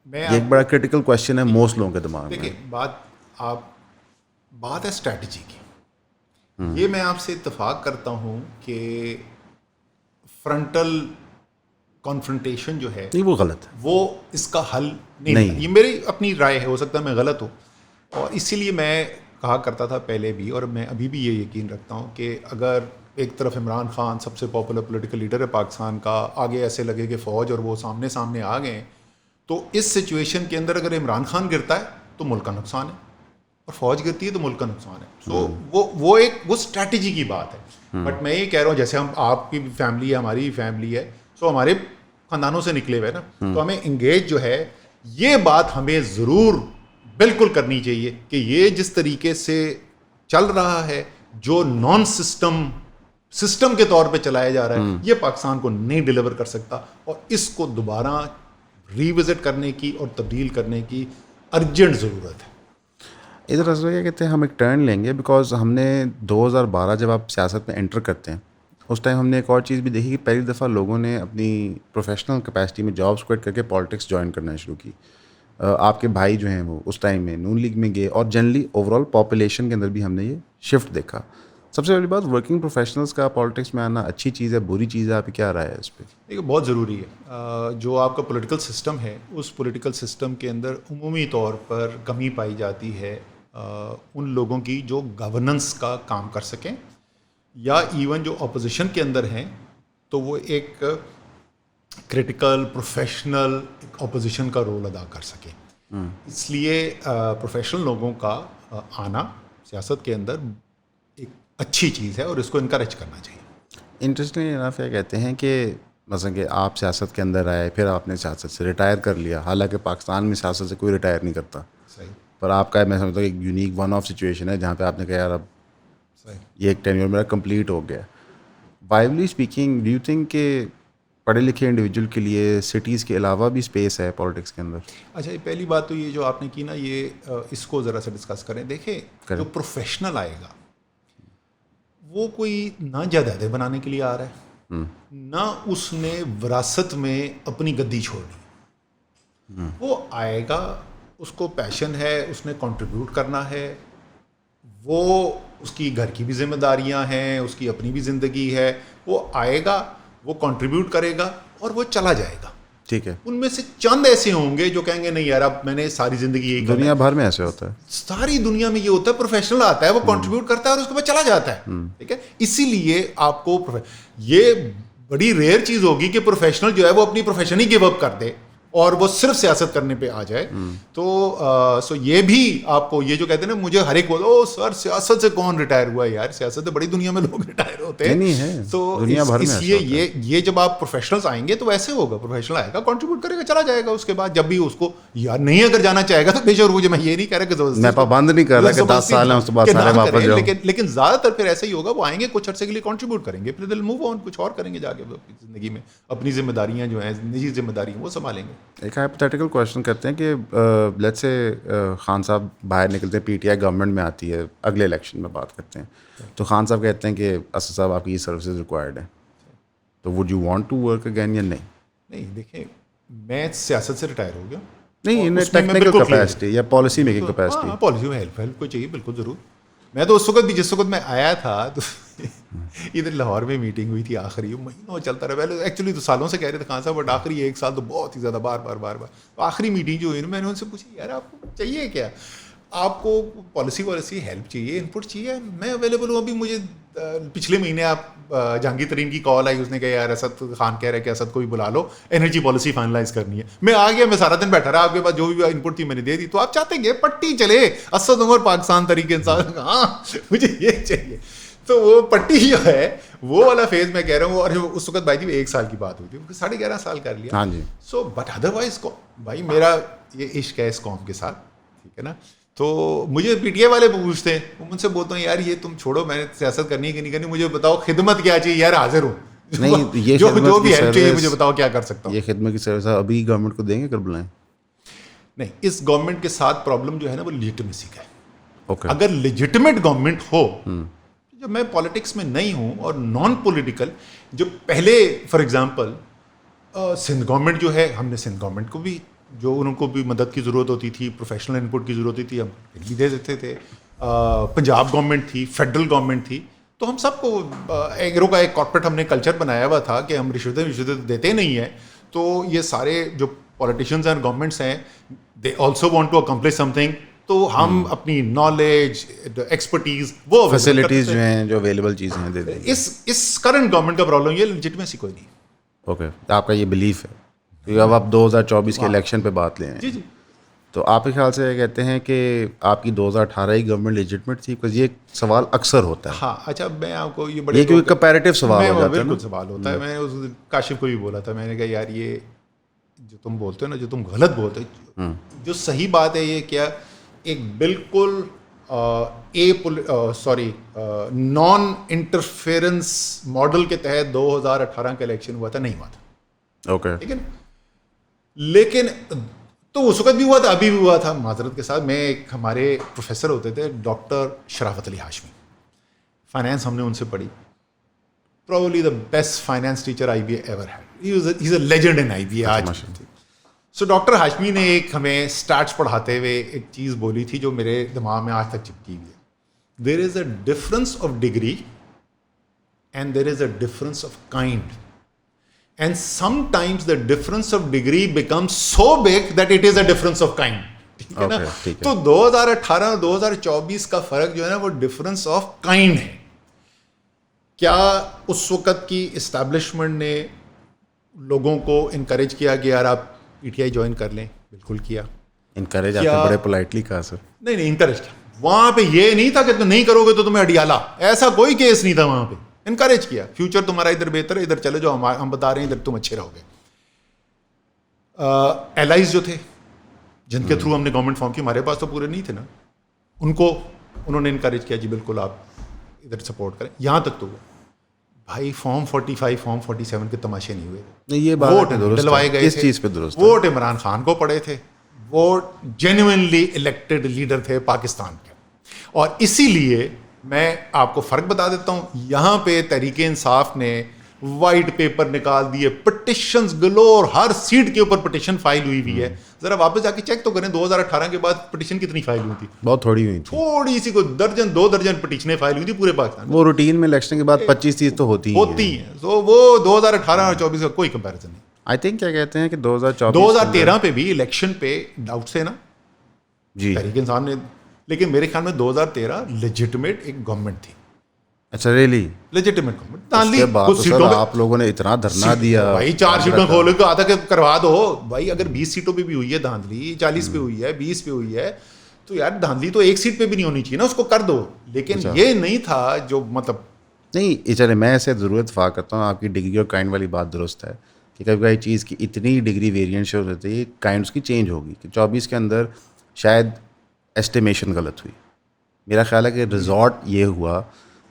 یہ ایک بڑا کرٹیکل کویشچن ہے موسٹ لوگوں کے دماغ میں دیکھیں بات ہے اسٹریٹجی کی یہ میں آپ سے اتفاق کرتا ہوں کہ فرنٹل کانفرنٹیشن جو ہے نہیں وہ غلط ہے وہ اس کا حل نہیں یہ میری اپنی رائے ہے ہو سکتا ہے میں غلط ہوں اور اسی لیے میں کہا کرتا تھا پہلے بھی اور میں ابھی بھی یہ یقین رکھتا ہوں کہ اگر ایک طرف عمران خان سب سے پاپولر پولیٹیکل لیڈر ہے پاکستان کا آگے ایسے لگے کہ فوج اور وہ سامنے آ گئے تو اس سچویشن کے اندر اگر عمران خان گرتا ہے تو ملک کا نقصان ہے اور فوج گرتی ہے تو ملک کا نقصان ہے سو وہ اسٹریٹجی کی بات ہے بٹ میں یہ کہہ رہا ہوں جیسے ہم آپ کی فیملی ہے ہماری فیملی ہے سو ہمارے خاندانوں سے نکلے ہوئے نا تو ہمیں انگیج جو ہے یہ بات ہمیں ضرور بالکل کرنی چاہیے کہ یہ جس طریقے سے چل رہا ہے جو نان سسٹم کے طور پہ چلایا جا رہا ہے یہ پاکستان کو نہیں ڈیلیور کر سکتا اور اس کو دوبارہ ریوزٹ کرنے کی اور تبدیل کرنے کی ارجنٹ ضرورت ہے ادھر اصل کیا کہتے ہیں ہم ایک ٹرن لیں گے بیکاز ہم نے 2012 جب آپ سیاست میں انٹر کرتے ہیں اس ٹائم ہم نے ایک اور چیز بھی دیکھی کہ پہلی دفعہ لوگوں نے اپنی پروفیشنل کیپیسٹی میں جابس کوئٹ کر کے پالیٹکس جوائن کرنا شروع کی آپ کے بھائی جو ہیں وہ اس ٹائم میں نون لیگ میں گئے اور جنرلی اوور آل پاپولیشن کے اندر بھی ہم نے یہ شفٹ دیکھا سب سے پہلی بات ورکنگ پروفیشنلز کا پالیٹکس میں آنا اچھی چیز ہے بری چیز ہے آپ کی کیا رائے ہے اس پہ دیکھیے بہت ضروری ہے جو آپ کا پولیٹیکل سسٹم ہے اس پولیٹیکل سسٹم کے اندر عمومی طور پر کمی پائی جاتی ہے ان لوگوں کی جو گورننس کا کام کر سکیں یا ایون جو اپوزیشن کے اندر ہیں تو وہ ایک کریٹیکل پروفیشنل اپوزیشن کا رول ادا کر سکیں اس لیے پروفیشنل لوگوں کا آنا سیاست کے اندر ایک اچھی چیز ہے اور اس کو انکریج کرنا چاہیے انٹرسٹنگ انف یہ کہتے ہیں کہ مثلا کہ آپ سیاست کے اندر آئے پھر آپ نے سیاست سے ریٹائر کر لیا حالانکہ پاکستان میں سیاست سے کوئی ریٹائر نہیں کرتا صحیح پر آپ کا میں سمجھتا ہوں ایک یونیک ون آف سچویشن ہے جہاں پہ آپ نے کہا یار اب یہ ایک ٹینیور میرا کمپلیٹ ہو گیا وائبلی اسپیکنگ ڈو یو تھنک کہ پڑھے لکھے انڈیویجول کے لیے سٹیز کے علاوہ بھی اسپیس ہے پالیٹکس کے اندر؟ اچھا پہلی بات تو یہ جو آپ نے کی نا یہ اس کو ذرا سا ڈسکس کریں. دیکھیں جو پروفیشنل آئے گا وہ کوئی نہ جائیدادیں بنانے کے لیے آ رہا ہے نہ اس نے وراثت میں اپنی گدی چھوڑنی. وہ آئے گا, اس کو پیشن ہے, اس نے کنٹریبیوٹ کرنا ہے, وہ اس کی گھر کی بھی ذمہ داریاں ہیں, اس کی اپنی بھی زندگی ہے, وہ آئے گا, وہ کنٹریبیوٹ کرے گا اور وہ چلا جائے گا. ٹھیک ہے. ان میں سے چند ایسے ہوں گے جو کہیں گے نہیں یار اب میں نے ساری زندگی یہی کرنا ہے. دنیا بھر میں ایسے ہوتا ہے, ساری دنیا میں یہ ہوتا ہے. پروفیشنل آتا ہے, وہ کنٹریبیوٹ کرتا ہے اور اس کے بعد چلا جاتا ہے. ٹھیک ہے, اسی لیے آپ کو یہ بڑی ریئر چیز ہوگی کہ پروفیشنل جو ہے وہ اپنی پروفیشن ہی گیو اپ کر دے اور وہ صرف سیاست کرنے پہ آ جائے. تو سو یہ بھی آپ کو یہ جو کہتے ہیں نا مجھے ہر ایک بولو او سر سیاست سے کون ریٹائر ہوا ہے, یار سیاست سے بڑی دنیا میں لوگ ریٹائر ہوتے ہیں. تو اس لیے یہ جب آپ پروفیشنلز آئیں گے تو ویسے ہوگا, پروفیشنل آئے گا کنٹریبیوٹ کرے گا چلا جائے گا. اس کے بعد جب بھی اس کو یار نہیں اگر جانا چاہے گا تو بے شک میں یہ نہیں کہہ رہا کہ میں پابند نہیں کر رہا کہ 10 سال ہیں اس کے بعد سارے واپس جاؤ, لیکن زیادہ تر پھر ایسا ہی ہوگا, وہ آئیں گے کچھ عرصے کے لیے کنٹریبیوٹ کریں گے پھر دل موو آن کچھ اور کریں گے جا کے زندگی میں, اپنی ذمہ داریاں جو ہیں نجی ذمہ داریاں وہ سنبھالیں گے. ایک ہائپوتھیٹیکل کویشچن کرتے ہیں کہ لیٹس سے خان صاحب باہر نکلتے ہیں, پی ٹی آئی گورنمنٹ میں آتی ہے, اگلے الیکشن میں بات کرتے ہیں, تو خان صاحب کہتے ہیں کہ اسد صاحب آپ کی یہ سروسز ریکوائرڈ ہیں, تو would you want to work again یا نہیں؟ نہیں دیکھیں میں سیاست سے ریٹائر ہو گیا نہیں, ٹیکنیکل کیپیسٹی یا پالیسی میکنگ کیپیسٹی. ہاں پالیسی میں ہیلپ کو چاہیے بالکل ضرور. میں تو اس وقت بھی جس وقت میں آیا تھا تو ادھر لاہور میں میٹنگ ہوئی تھی, آخری مہینوں چلتا رہا. پہلے ایکچولی تو سالوں سے کہہ رہے تھے خان صاحب, بٹ آخری 1 سال تو بہت ہی زیادہ بار بار تو آخری میٹنگ جو ہوئی نا میں نے ان سے پوچھی یار آپ کو چاہیے کیا, آپ کو پالیسی ہیلپ چاہیے, ان پٹ چاہیے, میں اویلیبل ہوں. ابھی مجھے پچھلے مہینے آپ جہانگیر ترین کی کال آئی, اس نے کہا یار اسد خان کہہ رہے کہ اسد کو بھی بلا لو, انرجی پالیسی فائنلائز کرنی ہے. میں آ گیا, میں سارا دن بیٹھا رہا, آپ کے پاس جو بھی ان پٹ تھی میں نے دے دی. تو آپ چاہتے ہیں پٹی چلے اسد عمر پاکستان طریقے انسان, ہاں مجھے یہ چاہیے. تو وہ پٹی جو ہے وہ والا فیز میں کہہ رہا ہوں. اور اس وقت بھائی جی 1 سال کی بات ہوئی تھی, 11.5 سال کر لیا. ہاں جی. سو بٹ ادروائز بھائی میرا یہ عشق ہے اس قوم کے ساتھ, ٹھیک ہے نا. تو مجھے پی ٹی آئی والے پوچھتے ہیں, ان سے بولتا ہوں یار یہ تم چھوڑو, میں نے سیاست کرنی ہے کہ نہیں کرنی, مجھے بتاؤ خدمت کیا چاہیے یار, حاضر ہوں. نہیں یہ جو بھی ہیلپ چاہیے مجھے بتاؤ کیا کر سکتا ہوں. یہ خدمت کی سروس ابھی گورنمنٹ کو دیں گے, کر بلائیں؟ نہیں, اس گورنمنٹ کے ساتھ پرابلم جو ہے نا وہ لیجٹمیسی کا ہے. اوکے, اگر لیجٹمیٹ گورنمنٹ ہو, جب میں پالیٹکس میں نہیں ہوں اور نان پولیٹیکل, جو پہلے فار ایگزامپل سندھ گورنمنٹ جو ہے, ہم نے سندھ گورنمنٹ کو بھی جو ان کو بھی مدد کی ضرورت ہوتی تھی, پروفیشنل ان پٹ کی ضرورت ہوتی تھی, ہم بھی دے دیتے تھے. پنجاب گورنمنٹ تھی, فیڈرل گورنمنٹ تھی, تو ہم سب کو ایگرو کا ایک کارپوریٹ ہم نے کلچر بنایا ہوا تھا کہ ہم رشوتیں دیتے نہیں ہیں. تو یہ سارے جو پولیٹیشینز اینڈ گورنمنٹس ہیں they also want to accomplish something, تو ہم اپنی نالج ایکسپرٹیز وہ فیسلٹیز جو ہیں جو اویلیبل چیزیں ہیں دے دیں. اس کرنٹ گورنمنٹ کا پرابلم یہ لیجٹمیسی کوئی نہیں. اوکے, آپ کا یہ بلیف ہے. اب آپ 2024 کے الیکشن پہ بات لیں, جی جی, تو آپ کے خیال سے یہ کہتے ہیں کہ آپ کی 2018 کی گورنمنٹ لیجٹمیٹ تھی؟ بکاز یہ ایک سوال اکثر ہوتا ہے. ہاں اچھا, میں آپ کو یہ بڑے یہ کیونکہ کمپیریٹیو سوال ہو جاتا ہے. بالکل سوال ہوتا ہے. میں اس کاشف کو بھی بولا تھا, میں نے کہا یار یہ جو تم بولتے ہو نا, جو تم غلط بولتے ہو, جو صحیح بات ہے یہ کیا, ایک بالکل نان انٹرفیئرنس ماڈل کے تحت 2018 کا الیکشن ہوا تھا, نہیں ہوا تھا. اوکے, ٹھیک ہے, لیکن تو اس وقت بھی ہوا تھا, ابھی بھی ہوا تھا. معذرت کے ساتھ, میں ایک ہمارے پروفیسر ہوتے تھے ڈاکٹر شرافت علی ہاشمی, فائنینس ہم نے ان سے پڑھی, probably the best finance teacher I B A ever had. He is a legend in I B A آج. سو ڈاکٹر ہاشمی نے ایک ہمیں اسٹارٹس پڑھاتے ہوئے ایک چیز بولی تھی جو میرے دماغ میں آج تک چپکی ہوئی ہے. There is a difference of degree and there is a difference of kind. And sometimes the difference of degree becomes so big that it is a difference of kind. ٹھیک ہے نا. تو 2018 اور 2024 کا فرق جو ہے نا وہ ڈفرنس آف کائنڈ ہے. کیا اس وقت کی اسٹیبلشمنٹ نے لوگوں کو انکریج کیا کہ یار آپ پی ٹی آئی جوائن کر لیں؟ بالکل کیا. انکریج آپ نے بڑے پولائٹلی کہا سر. نہیں انکریج کیا. وہاں پہ یہ نہیں تھا کہ تم نہیں کرو گے تو تمہیں اڈیالہ, ایسا کوئی کیس نہیں تھا. وہاں پہ انکریج کیا, فیوچر تمہارا ادھر بہتر ہے, ادھر چلے جاؤ, ہم بتا رہے ہیں ادھر تم اچھے رہو گے. ایلائز جو تھے جن کے تھرو ہم نے گورنمنٹ فارم کی, ہمارے پاس تو پورے نہیں تھے نا, ان کو انہوں نے انکریج کیا, جی بالکل آپ ادھر سپورٹ کریں. یہاں تک تو بھائی فارم 45 فارم 47 کے تماشے نہیں ہوئے. نہیں یہ بات ووٹ درست ڈلوائے گئے کس تھے, چیز پہ درست ہے؟ ووٹ عمران خان کو پڑے تھے, ووٹ جینوئنلی الیکٹڈ لیڈر تھے پاکستان کے. اور اسی لیے میں آپ کو فرق بتا دیتا ہوں, یہاں پہ تحریک انصاف نے وائٹ پیپر نکال دیے, پٹیشنز گلور, ہر سیٹ کے اوپر پٹیشن فائل ہوئی ہوئی ہے. ذرا واپس جا کے چیک تو کریں 2018 کے بعد پٹیشن کتنی فائل ہوئی تھی. بہت تھوڑی ہوئی تھی, تھوڑی سی, کوئی درجن 2 درجن پٹیشنیں فائل ہوئی تھی پورے پاکستان میں. وہ روٹین میں الیکشن کے بعد 25-30 تو ہوتی ہیں. تو وہ 2018 اور 24 کا کوئی کمپیریزن نہیں. آئی تھنک کیا کہتے ہیں کہ 2013 پہ بھی الیکشن پہ ڈاؤٹ سے نا جی تحریک انسان نے, لیکن میرے خیال میں 2013 لیجٹمیٹ ایک گورنمنٹ تھی. اچھا ریلی لیجٹمیٹ گورنمنٹ. اس کے بعد تو سر آپ لوگوں نے اتنا دھرنا دیا بھائی 4 سیٹوں کھول کے آتا کہ کروا دو بھائی. اگر 20 سیٹوں پہ بھی ہوئی ہے دھاندلی, 40 پہ ہوئی ہے, 20 پہ ہوئی ہے, تو یار دھاندلی تو ایک سیٹ پہ بھی نہیں ہونی چاہیے نا, اس کو کر دو. لیکن یہ نہیں تھا جو مطلب نہیں. چلے میں ایسے ضرور اتفاق کرتا ہوں, آپ کی ڈگری اور کائنڈ والی بات درست ہے کہ کبھی کبھی چیز کی اتنی ڈگری ویریئنٹ ہو رہتی ہے, کائنڈ اس کی چینج ہوگی. کہ 24 کے اندر شاید ایسٹیمیشن غلط ہوئی. میرا خیال ہے کہ ریزورٹ یہ ہوا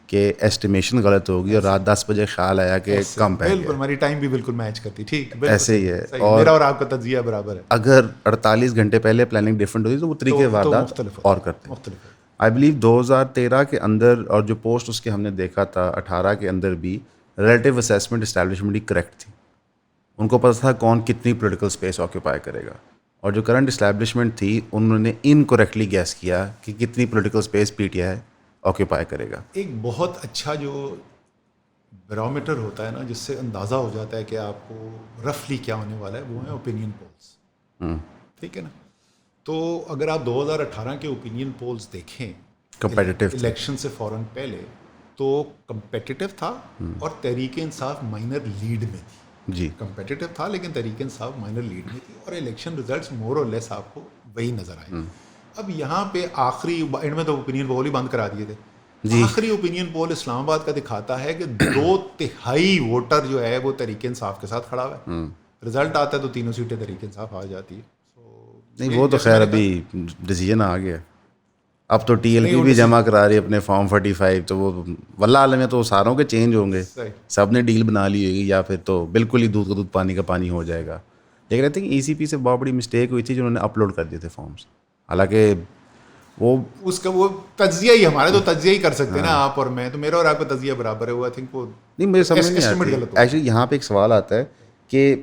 کہ ایسٹیمیشن غلط ہوگی اور رات 10 بجے خیال آیا کہ کم پہ بالکل ہماری ٹائم بھی بالکل میچ کرتی. ٹھیک ایسے ہی ہے, میرا اور آپ کا تجزیہ برابر ہے. اگر 48 گھنٹے پہلے پلاننگ ڈفرینٹ ہوتی تو وہ طریقے واردات اور کرتے. مختلف. آئی بلیو 2013 کے اندر اور جو پوسٹ اس کے ہم نے دیکھا تھا 18 کے اندر بھی ریلیٹیو اسیسمنٹ اسٹیبلشمنٹ ہی کریکٹ تھی. ان کو پتہ تھا کون کتنی پولیٹیکل اسپیس آکوپائی کرے گا, اور جو کرنٹ اسٹیبلشمنٹ تھی انہوں نے انکریکٹلی گیس کیا کہ کتنی political space P T I occupy کرے گا. ایک بہت اچھا جو بیرومیٹر ہوتا ہے نا, جس سے اندازہ ہو جاتا ہے کہ آپ کو رفلی کیا ہونے والا ہے, وہ ہے اوپینین پولس. ٹھیک ہے نا. تو اگر آپ 2018 کے اوپینین پولس دیکھیں کمپیٹیٹیو الیکشن سے فوراً پہلے, تو کمپیٹیٹیو تھا اور تحریک انصاف مائنر لیڈ میں تھی. جی کمپیٹیٹیو تھا لیکن تحریک انصاف مائنر لیڈ میں تھی, اور الیکشن ریزلٹس مور اور لیس آپ کو وہی نظر آئے. اب یہاں پہ آخری اینڈ میں تو اوپینین پول ہی بند کرا دیے تھے. آخری اوپینین پول اسلام آباد کا دکھاتا ہے کہ 2/3 ووٹر جو ہے وہ تحریک انصاف کے ساتھ کھڑا ہوا ہے. رزلٹ آتا ہے تو 3 سیٹیں تحریک انصاف آ جاتی ہے. نہیں وہ تو خیر ابھی ڈیسیجن آ گیا. اب تو ٹی ایل پی بھی جمع کرا رہی ہے اپنے فارم 45, تو وہ واللہ عالم ہے تو ساروں کے چینج ہوں گے, سب نے ڈیل بنا لی ہوگی, یا پھر تو بالکل ہی دودھ کا دودھ پانی کا پانی ہو جائے گا. لیکن آئی تھنک ای سی پی سے بہت بڑی مسٹیک ہوئی تھی جنہوں نے اپلوڈ کر دیے تھے فارمس. حالانکہ وہ اس کا وہ تجزیہ ہی, ہمارا تو تجزیہ ہی کر سکتے ہیں نا آپ اور میں, تو میرا اور آپ کا تجزیہ برابر ہے. وہ آئی تھنک وہ نہیں مجھے سمجھ نہیں آتی. ایکچولی یہاں پہ ایک سوال آتا ہے کہ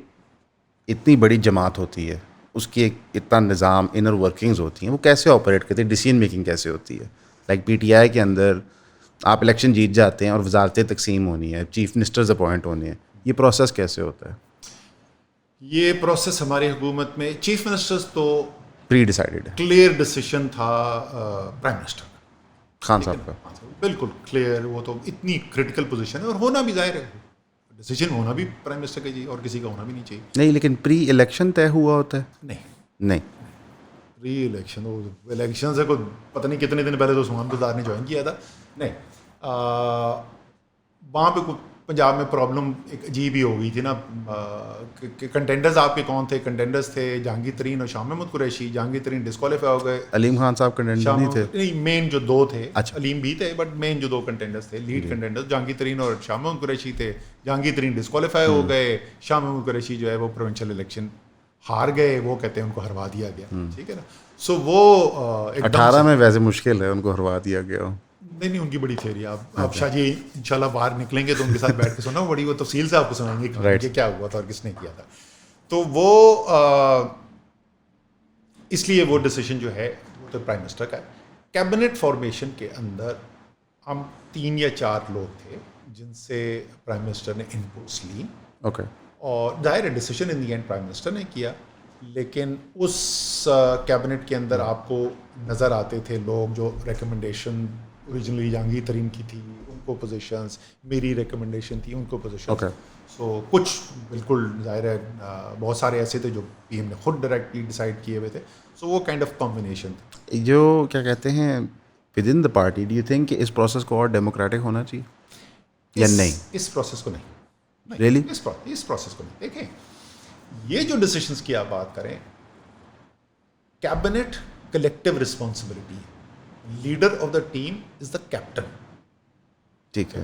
اتنی بڑی جماعت ہوتی ہے, اس کی ایک اتنا نظام, انر ورکنگز ہوتی ہیں, وہ کیسے آپریٹ کرتے ہیں, ڈیسیژن میکنگ کیسے ہوتی ہے. لائک پی ٹی آئی کے اندر آپ الیکشن جیت جاتے ہیں اور وزارتیں تقسیم ہونی ہے, چیف منسٹرز اپوائنٹ ہونے ہیں, یہ پروسیس کیسے ہوتا ہے؟ یہ پروسیس ہماری حکومت میں چیف منسٹرز تو پری ڈیسائیڈڈ ہے, کلیئر ڈیسیشن تھا پرائم منسٹر خان صاحب کا, بالکل کلیئر. وہ تو اتنی کریٹیکل پوزیشن ہے, اور ہونا بھی ظاہر ہے, ڈیسیجن ہونا بھی پرائم منسٹر کا جی, اور کسی کا ہونا بھی نہیں چاہیے. نہیں لیکن پری الیکشن طے ہوا ہوتا ہے. نہیں پری الیکشن, الیکشن سے کوئی پتہ نہیں کتنے دن پہلے تو عثمان بزدار نے جوائن کیا تھا. نہیں وہاں پہ پنجاب میں پرابلم ایک عجیب ہی ہو گئی تھی نا, کہ کنٹینڈرز آپ کے کون تھے. کنٹینڈرز تھے جہانگیر ترین اور شاہ محمود قریشی. جہانگیر ترین ڈسکوالیفائی ہو گئے. علیم خان صاحب کنٹینڈر نہیں تھے. نہیں, مین جو 2 تھے, علیم بھی تھے, بٹ مین جو 2 کنٹینڈرز تھے, لیڈ کنٹینڈرز جہانگیر ترین اور شاہ محمود قریشی تھے. جہانگیر ترین ڈسکوالیفائی ہو گئے. شاہ محمود قریشی جو ہے وہ پروونشل الیکشن ہار گئے. وہ کہتے ہیں ان کو ہروا دیا گیا. ٹھیک ہے نا. سو وہ 18 میں ویسے مشکل ہے ان کو ہروا دیا گیا. نہیں ان کی بڑی تھیوری آپ شاہ جی انشاءاللہ باہر نکلیں گے تو ان کے ساتھ بیٹھ کے سنا, بڑی وہ تفصیل سے آپ کو سنائیں گے کہ کیا ہوا تھا اور کس نے کیا تھا. تو وہ اس لیے وہ ڈیسیشن جو ہے وہ تو پرائم منسٹر کا ہے. کیبنٹ فارمیشن کے اندر ہم 3 یا 4 لوگ تھے جن سے پرائم منسٹر نے ان پٹس لی. اوکے. اور ظاہر decision in the end prime minister نے کیا, لیکن اس کیبنٹ کے اندر آپ کو نظر آتے تھے لوگ جو ریکمنڈیشن اوریجنلی جہانگیر ترین کی تھی ان کو پوزیشنز, میری ریکمنڈیشن تھی ان کو پوزیشن. سو کچھ بالکل ظاہر ہے بہت سارے ایسے تھے جو پی ایم نے خود ڈائریکٹلی ڈیسائیڈ کیے ہوئے تھے. سو وہ کائنڈ آف کمبینیشن تھا. جو کیا کہتے ہیں with in the party, do you think کہ اس پروسیس کو اور ڈیموکریٹک ہونا چاہیے یا نہیں؟ اس پروسیس کو نہیں, ریئلی اس پروسیس کو نہیں. دیکھیں یہ جو ڈیسیشنز کی آپ بات کریں, کیبنٹ کلیکٹیو رسپانسبلٹی ہے. Leader of the team is the captain. ٹھیک ہے.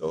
So,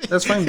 That's fine.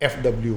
FW,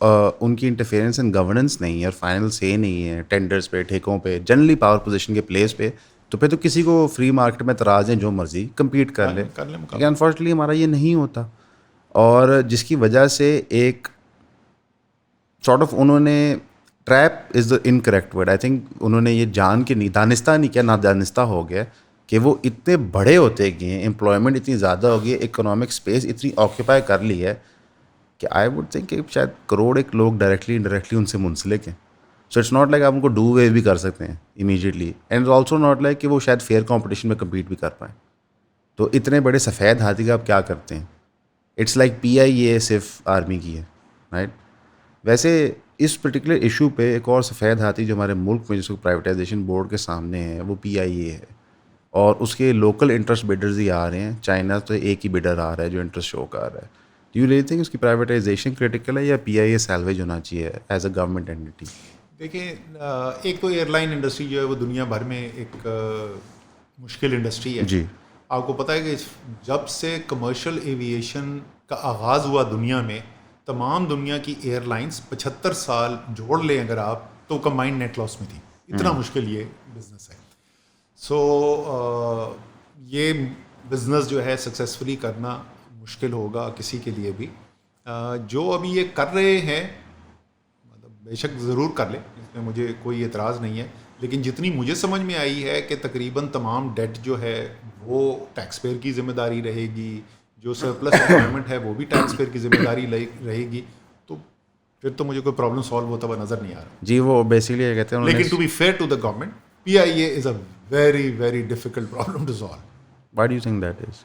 ان کی انٹرفیئرنس اینڈ گورننس نہیں ہے اور فائنل سے نہیں ہے ٹینڈرس پہ, ٹھیکوں پہ, جنرلی پاور پوزیشن کے پلیس پہ, تو پھر تو کسی کو فری مارکیٹ میں تراز ہیں جو مرضی کمپیٹ کر لے. لیکن انفارچونیٹلی ہمارا یہ نہیں ہوتا, اور جس کی وجہ سے ایک سارٹ آف انہوں نے trap is the incorrect word, I think انہوں نے یہ جان کے نہیں, دانستہ نہیں کیا, نادانستہ ہو گیا کہ وہ اتنے بڑے ہوتے گئے ہیں, امپلائمنٹ اتنی زیادہ ہو گئی ہے, اکنامک اسپیس اتنی آکوپائی کر لی ہے کہ آئی ووڈ تھنک کہ شاید کروڑ ایک لوگ ڈائریکٹلی انڈائریکٹلی ان سے منسلک ہیں. سو اٹس ناٹ لائک آپ ان کو ڈو وے بھی کر سکتے ہیں immediately, and also not like کہ وہ شاید فیئر کمپٹیشن میں کمپیٹ بھی کر پائیں. تو اتنے بڑے سفید ہاتھی کا آپ کیا کرتے ہیں؟ اٹس لائک PIA صرف آرمی کی ہے, رائٹ. ویسے اس پرٹیکولر ایشو پہ ایک اور سفید ہاتھی جو ہمارے ملک میں جس کو پرائیویٹائزیشن بورڈ کے سامنے ہے وہ PIA ہے, اور اس کے لوکل انٹرسٹ بیڈرز ہی آ رہے ہیں. چائنا تو ایک ہی بیڈر آ رہا ہے جو انٹرسٹ شو کر رہا ہے. ڈو یو ریلی تھنک اس کی پرائیویٹائزیشن کریٹیکل ہے یا PIA سیلویج ہونا چاہیے ایز اے گورنمنٹ اینٹی؟ دیکھیں ایک تو ایئر لائن انڈسٹری جو ہے وہ دنیا بھر میں ایک مشکل انڈسٹری ہے. جی, آپ کو پتہ ہے کہ جب سے کمرشل ایویشن کا آغاز ہوا دنیا میں, تمام دنیا کی ایئر لائنس 75 سال جوڑ لیں اگر آپ تو کمبائنڈ نیٹ لاس میں تھی. اتنا مشکل یہ بزنس ہے. سو یہ بزنس جو ہے سکسیزفلی کرنا مشکل ہوگا کسی کے لیے بھی. جو ابھی یہ کر رہے ہیں مطلب بے شک ضرور کر لیں, اس میں مجھے کوئی اعتراض نہیں ہے, لیکن جتنی مجھے سمجھ میں آئی ہے کہ تقریباً تمام ڈیٹ جو ہے وہ ٹیکس پیئر کی ذمہ داری رہے گی, جو سرپلس امپلائمنٹ ہے وہ بھی ٹیکس پیئر کی ذمہ داری رہے گی. تو پھر تو مجھے کوئی پرابلم سالو ہوتا ہوا نظر نہیں آ رہا. جی وہ بیسکلی یہ کہتے ہیں. لیکن to be fair to the government, PIA is a very very difficult problem to solve. Why do you think that is?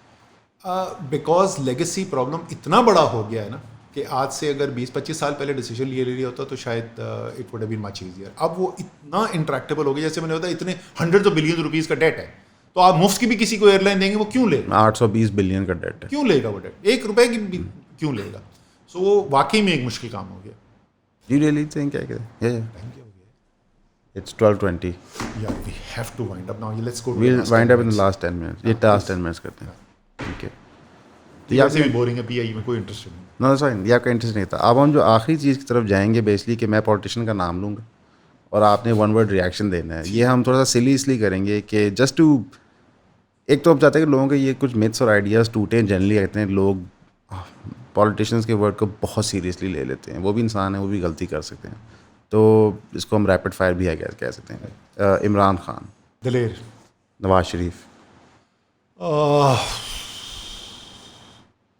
Because legacy problem اتنا بڑا ہو گیا ہے نا کہ آج سے اگر 20-25 سال پہلے ڈیسیجن لے لیا ہوتا تو شاید it would have been much easier. اب وہ اتنا انٹریکٹیبل ہو گیا, جیسے میں نے بتایا اتنے ہنڈریڈ آف بلین روپیز کا ڈیٹ ہے, تو آپ مفت کی بھی کسی کو ایئر لائن دیں گے وہ کیوں لے گا؟ 820 بلین کا ڈیٹ ہے, کیوں لے گا وہ ڈیٹ؟ 1 روپے کی بھی کیوں لے گا؟ سو وہ واقعی میں ایک مشکل کام ہو گیا. ڈو یو ریلی تھنک کیا کہتے ہیں؟ It's 12:20. Yeah, we have to wind up now. Let's go to We'll the last wind 10 up in the minutes. last 10 minutes. یہ last 10 minutes کرتے ہیں. ٹھیک ہے. یہ ایسے بھی بورنگ ہے, PIA میں کوئی انٹرسٹ نہیں. No, sorry, یہ آپ کا انٹرسٹ نہیں تھا. اب ہم جو آخری چیز کی طرف جائیں گے بیسکلی کہ میں پولیٹیشین کا نام لوں گا اور آپ نے ون ورڈ ریئیکشن دینا ہے. یہ ہم تھوڑا سا سلی اس لیے کریں گے کہ جسٹ ٹو, ایک تو ہم چاہتے ہیں کہ لوگوں کے یہ کچھ میتھس اور آئیڈیاز ٹوٹیں. جنرلی کہتے ہیں لوگ پولیٹیشینس کے ورڈ کو بہت سیریسلی لے لیتے ہیں, وہ بھی انسان ہیں, وہ بھی غلطی کر سکتے ہیں. تو اس کو ہم ریپڈ فائر بھی کہہ سکتے ہیں. عمران خان, دلیر, نواز شریف,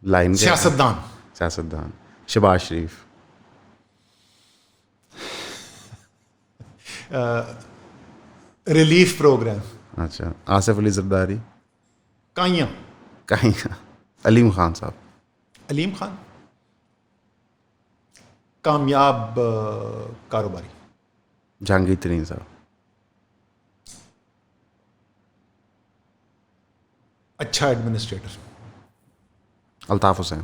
لائن سیاستدان, شہباز شریف, ریلیف پروگرام, اچھا, آصف علی زرداری, کائیاں, علیم خان صاحب, علیم خان, کامیاب کاروباری, جہانگیر ترین صاحب, اچھا ایڈمنسٹریٹر, الطاف حسین,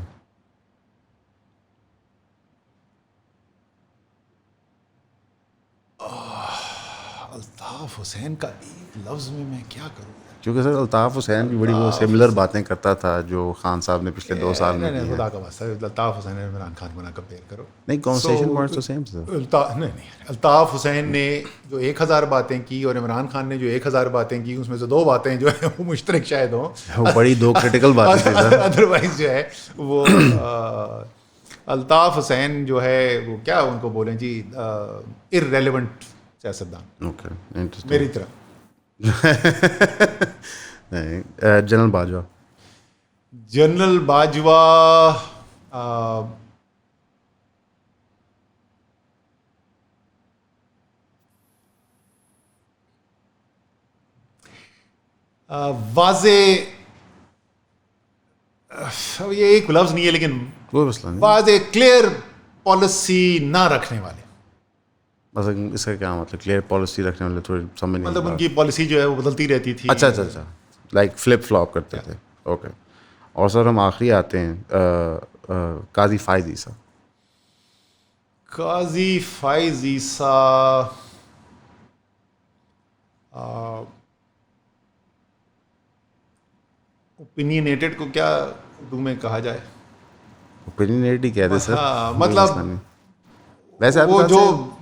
الطاف حسین کا ایک لفظ میں کیا کروں, کیونکہ سر الطاف حسین بھی بڑی وہ سملر باتیں کرتا تھا جو خان صاحب نے پچھلے 2 سال میں کی. خدا کا واسطہ الطاف حسین نے عمران خان کو نہ کمپیئر کرو. نہیں, کانورسیشن پوائنٹس تو سیم تھے. نہیں, الطاف حسین نے جو 1000 باتیں کی اور عمران خان نے جو 1000 باتیں کی, اس میں سے 2 باتیں جو ہیں وہ مشترک شاید ہوں. وہ بڑی 2 کرٹیکل باتیں تھیں سر. ادروائز جو ہے وہ الطاف حسین جو ہے وہ کیا ان کو بولیں جی, ارریلیونٹ سیاستدان. Okay, interesting. میری طرح. نہیں, جنرل باجوہ, جنرل باجوہ واضح, یہ ایک لفظ نہیں ہے لیکن کوئی مسئلہ نہیں, واضح کلیئر پالیسی نہ رکھنے والے. بس اس کا کیا مطلب کلیئر پالیسی رکھنے والے تھوڑی سمجھ نہیں, مطلب ان کی پالیسی جو ہے وہ بدلتی رہتی تھی. اچھا, لائک فلپ فلاپ کرتے تھے. اوکے. اور سر ہم آخری آتے ہیں قاضی فائز عیسیٰ. قاضی فائز عیسیٰ اوپینینیٹڈ کو کیا اردو میں کہا جائے؟ اوپینینیٹ ہی کہتے سر. مطلب ویسے وہ جو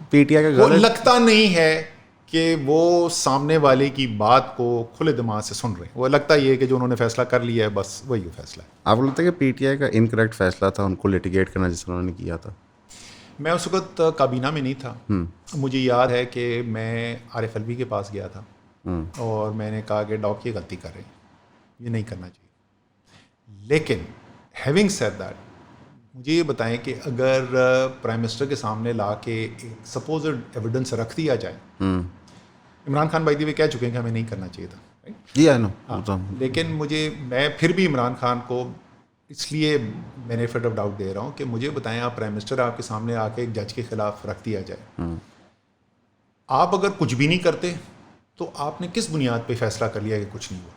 پی ٹی آئی کا وہ لگتا نہیں ہے کہ وہ سامنے والے کی بات کو کھلے دماغ سے سن رہے ہیں. وہ لگتا یہ ہے کہ جو انہوں نے فیصلہ کر لیا ہے بس وہی فیصلہ ہے. آپ کو لگتا ہے کہ پی ٹی آئی کا انکریکٹ فیصلہ تھا ان کو لٹیگیٹ کرنا جس طرح انہوں نے کیا تھا؟ میں اس وقت کابینہ میں نہیں تھا. مجھے یاد ہے کہ میں عارف الوی کے پاس گیا تھا اور میں نے کہا کہ ڈاک یہ غلطی کر رہے ہیں, یہ نہیں کرنا چاہیے. لیکن ہیونگ سیڈ دیٹ, مجھے یہ بتائیں کہ اگر پرائم منسٹر کے سامنے لا کے ایک سپوزڈ ایویڈنس رکھ دیا جائے, عمران خان بھائی کہہ چکے ہیں کہ ہمیں نہیں کرنا چاہیے تھا, جی آئی نو, لیکن میں پھر بھی عمران خان کو اس لیے بینیفٹ آف ڈاؤٹ دے رہا ہوں کہ مجھے بتائیں آپ پرائم منسٹر آپ کے سامنے آ کے ایک جج کے خلاف رکھ دیا جائے, آپ اگر کچھ بھی نہیں کرتے تو آپ نے کس بنیاد پہ فیصلہ کر لیا کہ کچھ نہیں ہوا.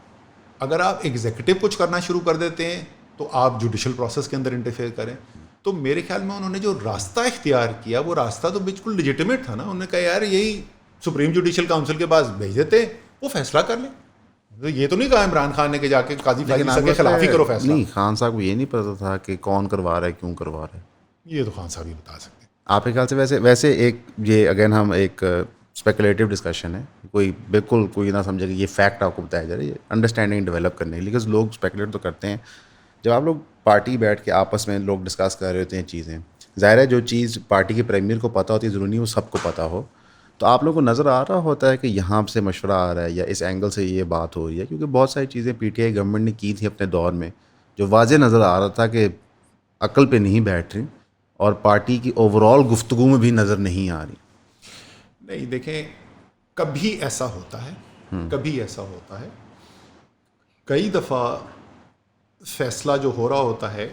اگر آپ ایگزیکٹو کچھ کرنا شروع کر دیتے ہیں تو آپ جوڈیشل پروسیس کے اندر انٹرفیئر کریں. تو میرے خیال میں انہوں نے جو راستہ اختیار کیا وہ راستہ تو بالکل لیجیٹمیٹ تھا نا. انہوں نے کہا یار یہی سپریم جوڈیشل کاؤنسل کے پاس بھیج دیتے, وہ فیصلہ کر لیں. یہ تو نہیں کہا عمران خان نے کہ جا کے قاضی فیصلہ کے خلاف ہی کرو فیصلہ. نہیں, خان صاحب کو یہ نہیں پتا تھا کہ کون کروا رہا ہے, کیوں کروا رہا ہے. یہ تو خان صاحب ہی بتا سکتے ہیں. آپ کے خیال سے ویسے ایک یہ اگین ہم ایک اسپیکولیٹو ڈسکشن ہے, کوئی بالکل کوئی نہ سمجھے کہ یہ فیکٹ آپ کو بتایا جا رہا ہے, یہ انڈرسٹینڈنگ ڈیولپ کرنے کے لیے, لیکن لوگ اسپیکولیٹ تو کرتے ہیں. جب آپ لوگ پارٹی بیٹھ کے آپس میں لوگ ڈسکس کر رہے ہوتے ہیں چیزیں, ظاہر ہے جو چیز پارٹی کے پریمیئر کو پتہ ہوتی ہے ضروری نہیں وہ سب کو پتہ ہو, تو آپ لوگوں کو نظر آ رہا ہوتا ہے کہ یہاں سے مشورہ آ رہا ہے یا اس اینگل سے یہ بات ہو رہی ہے, کیونکہ بہت ساری چیزیں پی ٹی آئی گورنمنٹ نے کی تھی اپنے دور میں جو واضح نظر آ رہا تھا کہ عقل پہ نہیں بیٹھ رہی اور پارٹی کی اوور آل گفتگو میں بھی نظر نہیں آ رہی. نہیں دیکھیں, کبھی ایسا ہوتا ہے, کبھی ایسا ہوتا ہے, کئی دفعہ فیصلہ جو ہو رہا ہوتا ہے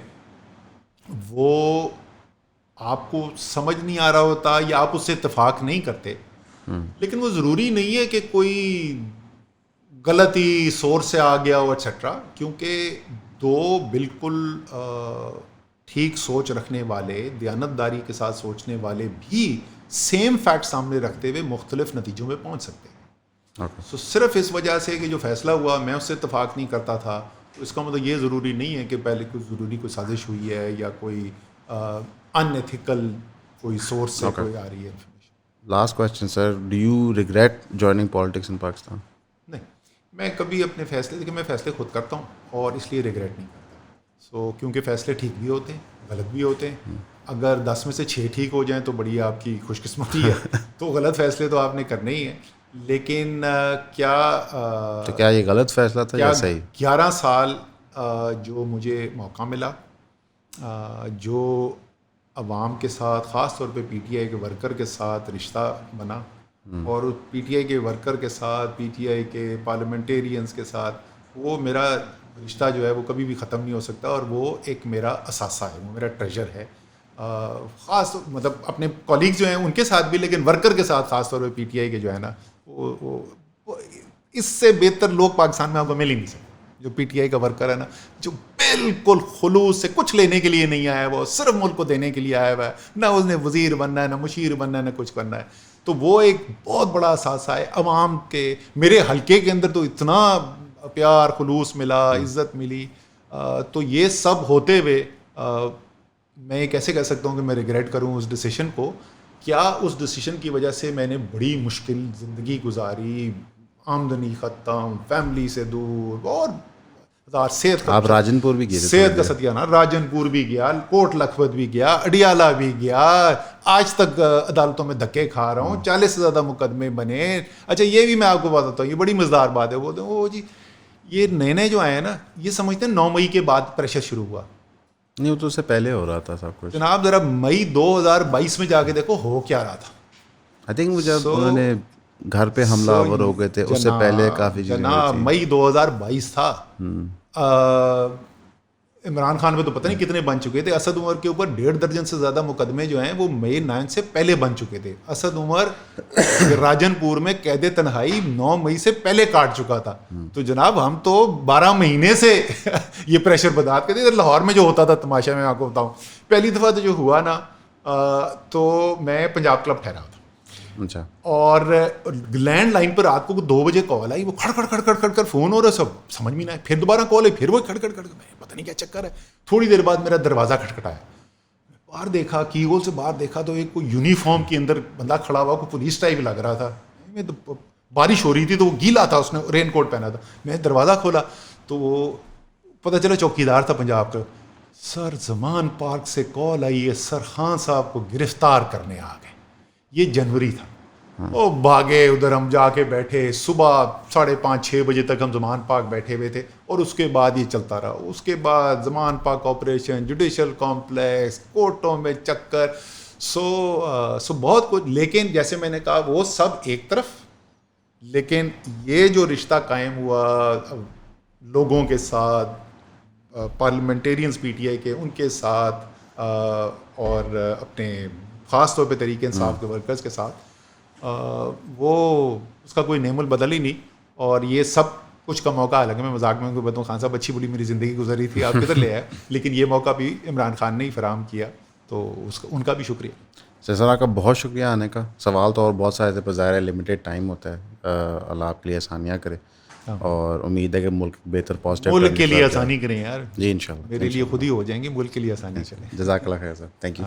وہ آپ کو سمجھ نہیں آ رہا ہوتا یا آپ اس سے اتفاق نہیں کرتے, لیکن وہ ضروری نہیں ہے کہ کوئی غلطی سورس سے آ گیا ہو ایٹسیٹرا, کیونکہ دو بالکل ٹھیک سوچ رکھنے والے, دیانتداری کے ساتھ سوچنے والے بھی سیم فیکٹ سامنے رکھتے ہوئے مختلف نتیجوں میں پہنچ سکتے ہیں. سو صرف اس وجہ سے کہ جو فیصلہ ہوا میں اس سے اتفاق نہیں کرتا تھا, تو اس کا مطلب یہ ضروری نہیں ہے کہ پہلے کوئی سازش ہوئی ہے یا کوئی ان ایتھیکل کوئی سورس سے کوئی آ رہی ہے information. Last question sir, do you regret joining politics in Pakistan? نہیں, میں کبھی اپنے فیصلے دیکھیں میں فیصلے خود کرتا ہوں اور اس لیے ریگریٹ نہیں کرتا. سو کیونکہ فیصلے ٹھیک بھی ہوتے ہیں, غلط بھی ہوتے ہیں. اگر 10 میں سے 6 ٹھیک ہو جائیں تو بڑی آپ کی خوش قسمتی ہے, تو غلط فیصلے تو آپ نے کرنے ہی ہیں. لیکن کیا یہ غلط فیصلہ تھا یا صحیح؟ 11 سال جو مجھے موقع ملا, جو عوام کے ساتھ خاص طور پہ پی ٹی آئی کے ورکر کے ساتھ رشتہ بنا, اور پی ٹی آئی کے ورکر کے ساتھ, پی ٹی آئی کے پارلیمنٹیرینس کے ساتھ, وہ میرا رشتہ جو ہے وہ کبھی بھی ختم نہیں ہو سکتا, اور وہ ایک میرا اثاثہ ہے, وہ میرا ٹریجر ہے. خاص مطلب اپنے کولیگز جو ہیں ان کے ساتھ بھی, لیکن ورکر کے ساتھ خاص طور پہ پی ٹی آئی کے جو ہے نا وہ اس سے بہتر لوگ پاکستان میں آپ کو مل ہی نہیں سکتے. جو پی ٹی آئی کا ورکر ہے نا, جو بالکل خلوص سے کچھ لینے کے لیے نہیں آیا ہے, وہ صرف ملک کو دینے کے لیے آیا ہوا ہے, نہ اس نے وزیر بننا ہے, نہ مشیر بننا ہے, نہ کچھ کرنا ہے. تو وہ ایک بہت بڑا اثاثہ ہے عوام کے. میرے حلقے کے اندر تو اتنا پیار خلوص ملا, عزت ملی. تو یہ سب ہوتے ہوئے میں یہ کیسے کہہ سکتا ہوں کہ میں ریگریٹ کروں اس ڈیسیشن کو؟ کیا اس ڈیسیشن کی وجہ سے میں نے بڑی مشکل زندگی گزاری, آمدنی ختم, فیملی سے دور, اور صحت کا, آپ راجن پور بھی گئے, صحت کا ستیہ نا, راجن پور بھی گیا, کوٹ لکھپت بھی گیا, اڈیالہ بھی گیا, آج تک عدالتوں میں دھکے کھا رہا ہوں, 40 سے زیادہ مقدمے بنے. اچھا یہ بھی میں آپ کو بتاتا ہوں, یہ بڑی مزدار بات ہے. بولتے ہیں وہ جی یہ نئے جو آئے ہیں نا, یہ سمجھتے ہیں 9 مئی کے بعد پریشر شروع ہوا. نہیں, وہ تو اس سے پہلے ہو رہا تھا سب کچھ. جناب ذرا مئی 2022 میں جا کے دیکھو ہو کیا رہا تھا. آئی تھنک وہ جب انہوں نے گھر پہ حملہ آور ہو گئے تھے, اس سے پہلے کافی چیزیں جناب مئی 2022 تھا. عمران خان پہ تو پتہ نہیں کتنے بن چکے تھے. اسد عمر کے اوپر 1.5 درجن سے زیادہ مقدمے جو ہیں وہ مئی 9 سے پہلے بن چکے تھے. اسد عمر راجن پور میں قید تنہائی 9 مئی سے پہلے کاٹ چکا تھا. تو جناب ہم تو 12 مہینے سے یہ پریشر برداشت کرتے تھے. لاہور میں جو ہوتا تھا تماشا, میں آپ کو بتاؤں, پہلی دفعہ تو جو ہوا نا, تو میں پنجاب کلب ٹھہرا تھا. اچھا, اور لینڈ لائن پر رات کو 2 بجے کال آئی, وہ کھڑ کھڑ کر فون ہو رہا, سب سمجھ میں نہ آئے. پھر دوبارہ کال آئی, پھر وہ کھڑ پتہ نہیں کیا چکر ہے. تھوڑی دیر بعد میرا دروازہ کھٹکھٹایا. باہر دیکھا, کی ہول سے باہر دیکھا تو ایک کوئی یونیفارم کے اندر بندہ کھڑا ہوا, کوئی پولیس ٹائپ لگ رہا تھا. میں تو بارش ہو رہی تھی تو وہ گیلا تھا, اس نے رین کوٹ پہنا تھا. میں دروازہ کھولا تو وہ پتہ چلا چوکیدار تھا پنجاب کا. سر زمان پارک سے کال آئی ہے, سر خان صاحب کو گرفتار کرنے آ گئے. یہ جنوری تھا. وہ بھاگے ادھر, ہم جا کے بیٹھے. صبح 5:30-6 بجے تک ہم زمان پارک بیٹھے ہوئے تھے, اور اس کے بعد یہ چلتا رہا. اس کے بعد زمان پارک آپریشن, جوڈیشل کمپلیکس, کورٹوں میں چکر, سو بہت کچھ. لیکن جیسے میں نے کہا وہ سب ایک طرف, لیکن یہ جو رشتہ قائم ہوا لوگوں کے ساتھ, پارلیمنٹیرینز پی ٹی آئی کے, ان کے ساتھ, اور اپنے خاص طور پہ تحریک انصاف کے ورکرز کے ساتھ, وہ اس کا کوئی نعم البدل ہی نہیں. اور یہ سب کچھ کا موقع, حالانکہ میں مذاق میں بتاؤں خان صاحب اچھی بڑی میری زندگی گزری تھی, آپ کدھر لے آئے, لیکن یہ موقع بھی عمران خان نے ہی فراہم کیا, تو ان کا بھی شکریہ. سر آپ کا بہت شکریہ آنے کا. سوال تو اور بہت سارے تھے, پر ظاہر ہے لمیٹیڈ ٹائم ہوتا ہے. اللہ آپ کے لیے آسانیاں کرے, اور امید ہے کہ ملک بہتر پازیٹیو ملک کے لیے آسانی کریں یار. جی انشاءاللہ, میرے لیے خود ہی ہو جائیں گے, ملک کے لیے آسانی چلے. جزاک اللہ خیر سر, تھینک یو.